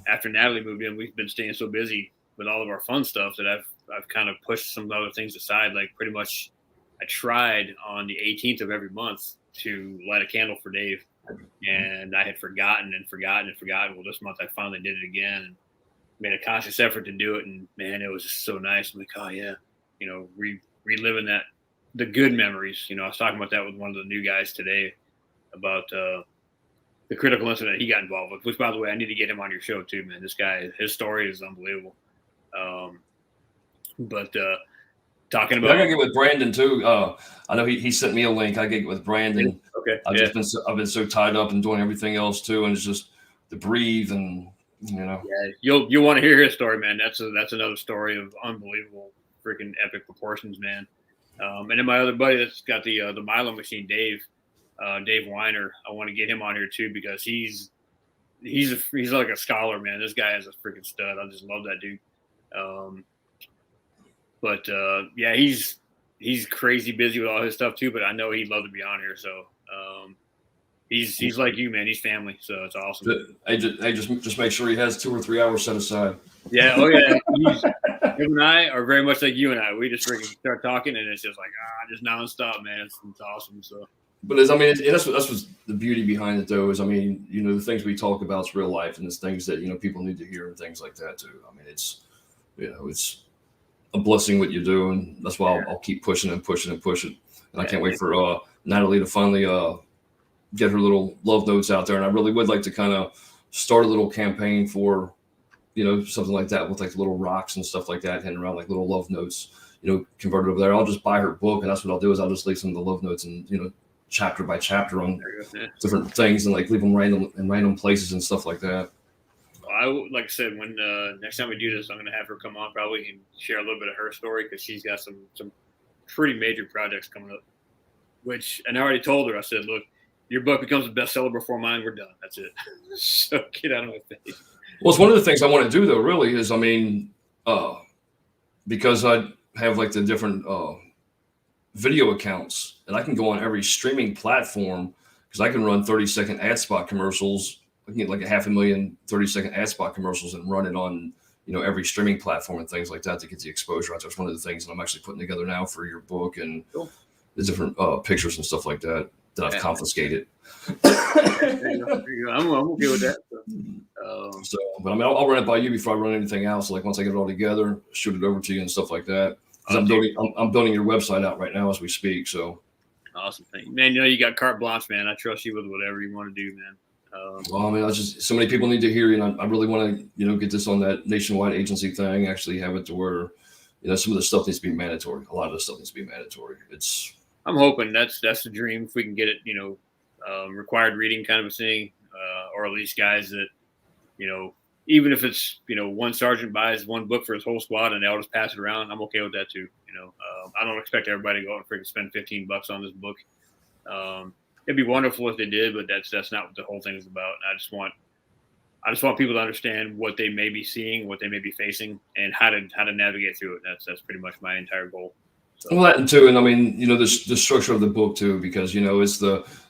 B: after Natalie moved in, we've been staying so busy with all of our fun stuff that I've kind of pushed some other things aside. Like pretty much, I tried on the 18th of every month to light a candle for Dave, and I had forgotten. Well, this month I finally did it again and made a conscious effort to do it. And man, it was just so nice. I'm like, oh yeah, reliving the good memories. I was talking about that with one of the new guys today about the critical incident he got involved with, which by the way, I need to get him on your show too, man. This guy, his story is unbelievable. But talking about,
A: I gotta get with Brandon too. I know he sent me a link. I get with Brandon.
B: Okay.
A: I've been so tied up and doing everything else too, and it's just to breathe and
B: Yeah, you'll want to hear his story, man. That's another story of unbelievable, freaking epic proportions, man. And then my other buddy that's got the Milo machine, Dave Weiner. I want to get him on here too because he's like a scholar, man. This guy is a freaking stud. I just love that dude. But yeah, he's crazy busy with all his stuff too. But I know he'd love to be on here. So he's like you, man. He's family, so it's awesome.
A: Hey, just make sure he has 2 or 3 hours set aside.
B: Yeah. Oh yeah. Him and I are very much like you and I. We just freaking start talking, and it's just like just nonstop, man. It's awesome. So.
A: But that's what's the beauty behind it, though. Is the things we talk about is real life, and it's things that people need to hear and things like that too. It's a blessing what you do, and that's why I'll keep pushing and pushing and pushing. And I can't wait for Natalie to finally get her little love notes out there. And I really would like to kind of start a little campaign for something like that with like little rocks and stuff like that, hanging around like little love notes. Converted over there. I'll just buy her book, and that's what I'll do is I'll just leave some of the love notes and chapter by chapter on different things and like leave them random places and stuff like that.
B: Like I said, when next time we do this, I'm going to have her come on probably and share a little bit of her story because she's got some pretty major projects coming up. And I already told her, I said, look, your book becomes a bestseller before mine. We're done. That's it. So get out of my face.
A: Well, it's one of the things I want to do though. Really is, because I have like the different video accounts, and I can go on every streaming platform because I can run 30-second ad spot commercials. I can get like 500,000 30-second ad spot commercials and run it on every streaming platform and things like that to get the exposure out there. It's one of the things that I'm actually putting together now for your book and the different pictures and stuff like that I've confiscated.
B: I'm okay with that.
A: But I'll run it by you before I run anything else. Like once I get it all together, shoot it over to you and stuff like that. I'm building your website out right now as we speak. So
B: awesome, thank you, man. You got carte blanche, man. I trust you with whatever you want to do, man.
A: I just so many people need to hear you, and I really want to get this on that nationwide agency thing. Actually, have it to where some of the stuff needs to be mandatory. A lot of the stuff needs to be mandatory.
B: I'm hoping that's the dream if we can get it. Required reading kind of a thing, or at least guys that even if it's one sergeant buys one book for his whole squad and they'll just pass it around. I'm okay with that too. I don't expect everybody to go out and freaking spend $15 on this book. It'd be wonderful if they did, but that's not what the whole thing is about. And I just want people to understand what they may be seeing, what they may be facing, and how to navigate through it. That's pretty much my entire goal. So.
A: Well, that too, and the structure of the book too, because it's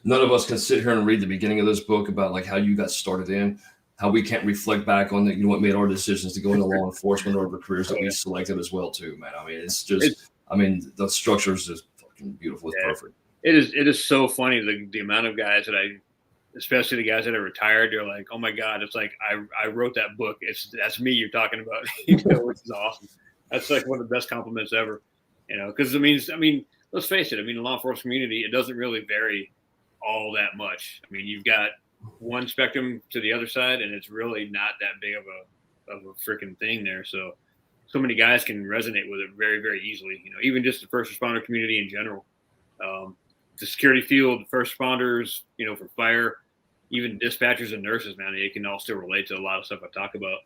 A: none of us can sit here and read the beginning of this book about like how you got started in, how we can't reflect back on what made our decisions to go into law enforcement or the careers that we selected as well too, man. It's just the structure is just fucking beautiful. It's perfect.
B: It is so funny the amount of guys that especially the guys that are retired, they're like, oh my God, it's like I wrote that book. That's me you're talking about, which is awesome. That's like one of the best compliments ever, because let's face it. The law enforcement community, it doesn't really vary all that much. You've got one spectrum to the other side, and it's really not that big of a freaking thing there. So many guys can resonate with it very, very easily. Even just the first responder community in general, the security field, first responders, for fire, even dispatchers and nurses, man, they can all still relate to a lot of stuff I talk about.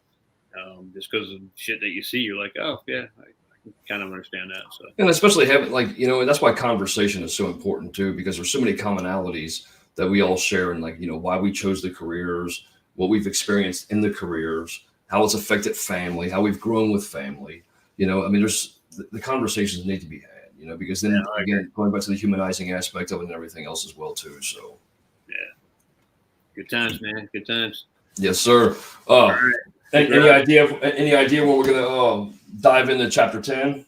B: Just because of shit that you see, you're like, oh yeah, I can kind of understand that. So,
A: and especially having and that's why conversation is so important too, because there's so many commonalities that we all share, and why we chose the careers, what we've experienced in the careers, how it's affected family, how we've grown with family. There's the conversations need to be had, because then again, going back to the humanizing aspect of it and everything else as well too. So
B: yeah, good times, man, good times.
A: Yes, sir.
B: Right.
A: Any idea when we're gonna dive into chapter 10?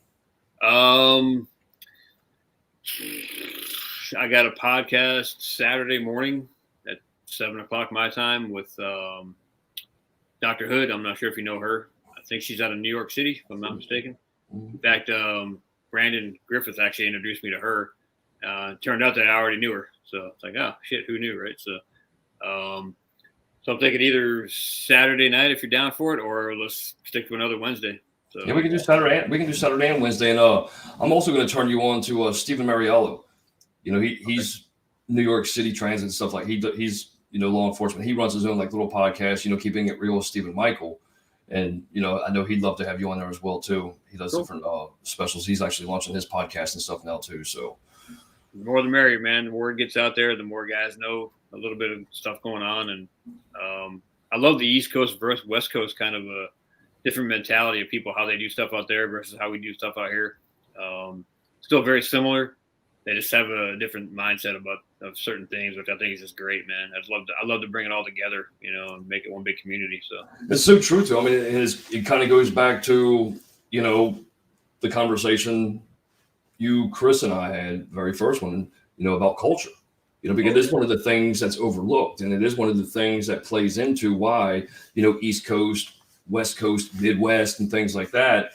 B: I got a podcast Saturday morning at 7:00 my time with Dr. Hood. I'm not sure if you know her. I think she's out of New York City, if I'm not mistaken. In fact, Brandon Griffith actually introduced me to her. Turned out that I already knew her, so it's like, oh shit, who knew, right? So I'm thinking either Saturday night if you're down for it, or let's stick to another Wednesday. So
A: yeah, we can do Saturday. We can do Saturday and Wednesday, and I'm also going to turn you on to Stephen Mariello. He's New York City Transit and stuff, like he's law enforcement. He runs his own little podcast, keeping it real with Stephen Michael, and I know he'd love to have you on there as well too. He does different specials. He's actually launching his podcast and stuff now too. So
B: the more the merrier, man. The word gets out there, the more guys know a little bit of stuff going on, and I love the East Coast versus West Coast kind of a different mentality of people, how they do stuff out there versus how we do stuff out here. Still very similar. They just have a different mindset of certain things, which I think is just great, man. I love to bring it all together, and make it one big community. So
A: it's so true too. It kind of goes back to the conversation Chris and I had, very first one, about culture. Because it is one of the things that's overlooked, and it is one of the things that plays into why East Coast, West Coast, Midwest, and things like that.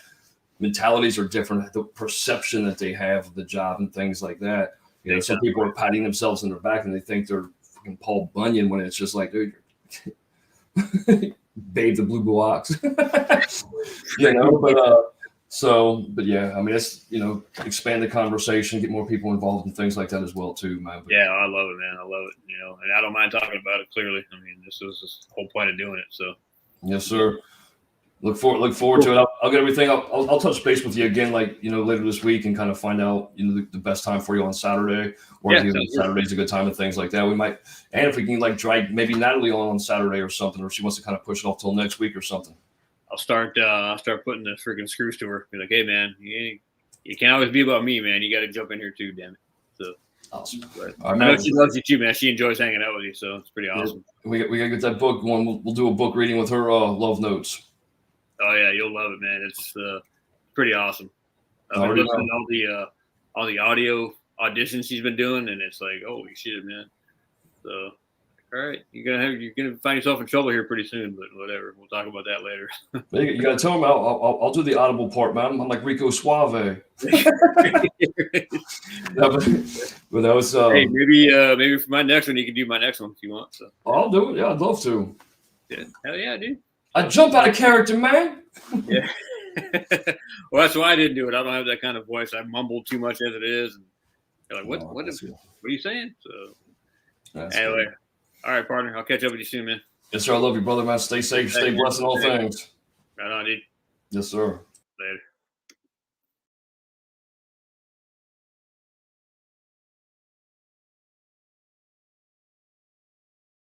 A: Mentalities are different. The perception that they have of the job and things like that. Some people are patting themselves in their back and they think they're fucking Paul Bunyan, when it's just like, dude, babe the blue ox. But yeah, it's expand the conversation, get more people involved in things like that as well too, man.
B: Yeah, I love it, man. I love it. And I don't mind talking about it. Clearly, this was the whole point of doing it. So
A: yes, sir. Look forward to it. I'll get everything up. I'll touch base with you again, later this week, and kind of find out, the best time for you on Saturday, or if Saturday's a good time and things like that. We might, and if we can drag maybe Natalie on Saturday or something, or if she wants to kind of push it off till next week or something.
B: I'll start putting the freaking screws to her. Be like, hey man, you can't always be about me, man. You got to jump in here too, damn it. So
A: awesome.
B: I know she loves you too, man. She enjoys hanging out with you, so it's pretty awesome.
A: We got to get that book going. We'll do a book reading with her. Love notes.
B: Oh yeah, you'll love it, man. It's pretty awesome. I've been listening to all the audio auditions she's been doing, and it's like, holy shit, man. So, all right, you're gonna find yourself in trouble here pretty soon, but whatever. We'll talk about that later.
A: You gotta tell him I'll do the audible part, man. I'm like Rico Suave. But that was
B: hey, maybe for my next one, you can do my next one if you want. So
A: I'll do it. Yeah, I'd love to.
B: Yeah. Hell yeah, dude.
A: I jump out of character, man.
B: Yeah. Well, that's why I didn't do it. I don't have that kind of voice. I mumble too much as it is. And you're like, what are you saying? So anyway, all right, partner. I'll catch up with you soon, man.
A: Yes, sir. I love you, brother, man. Stay safe. Stay blessed in all things.
B: Right on, dude.
A: Yes, sir.
B: Later.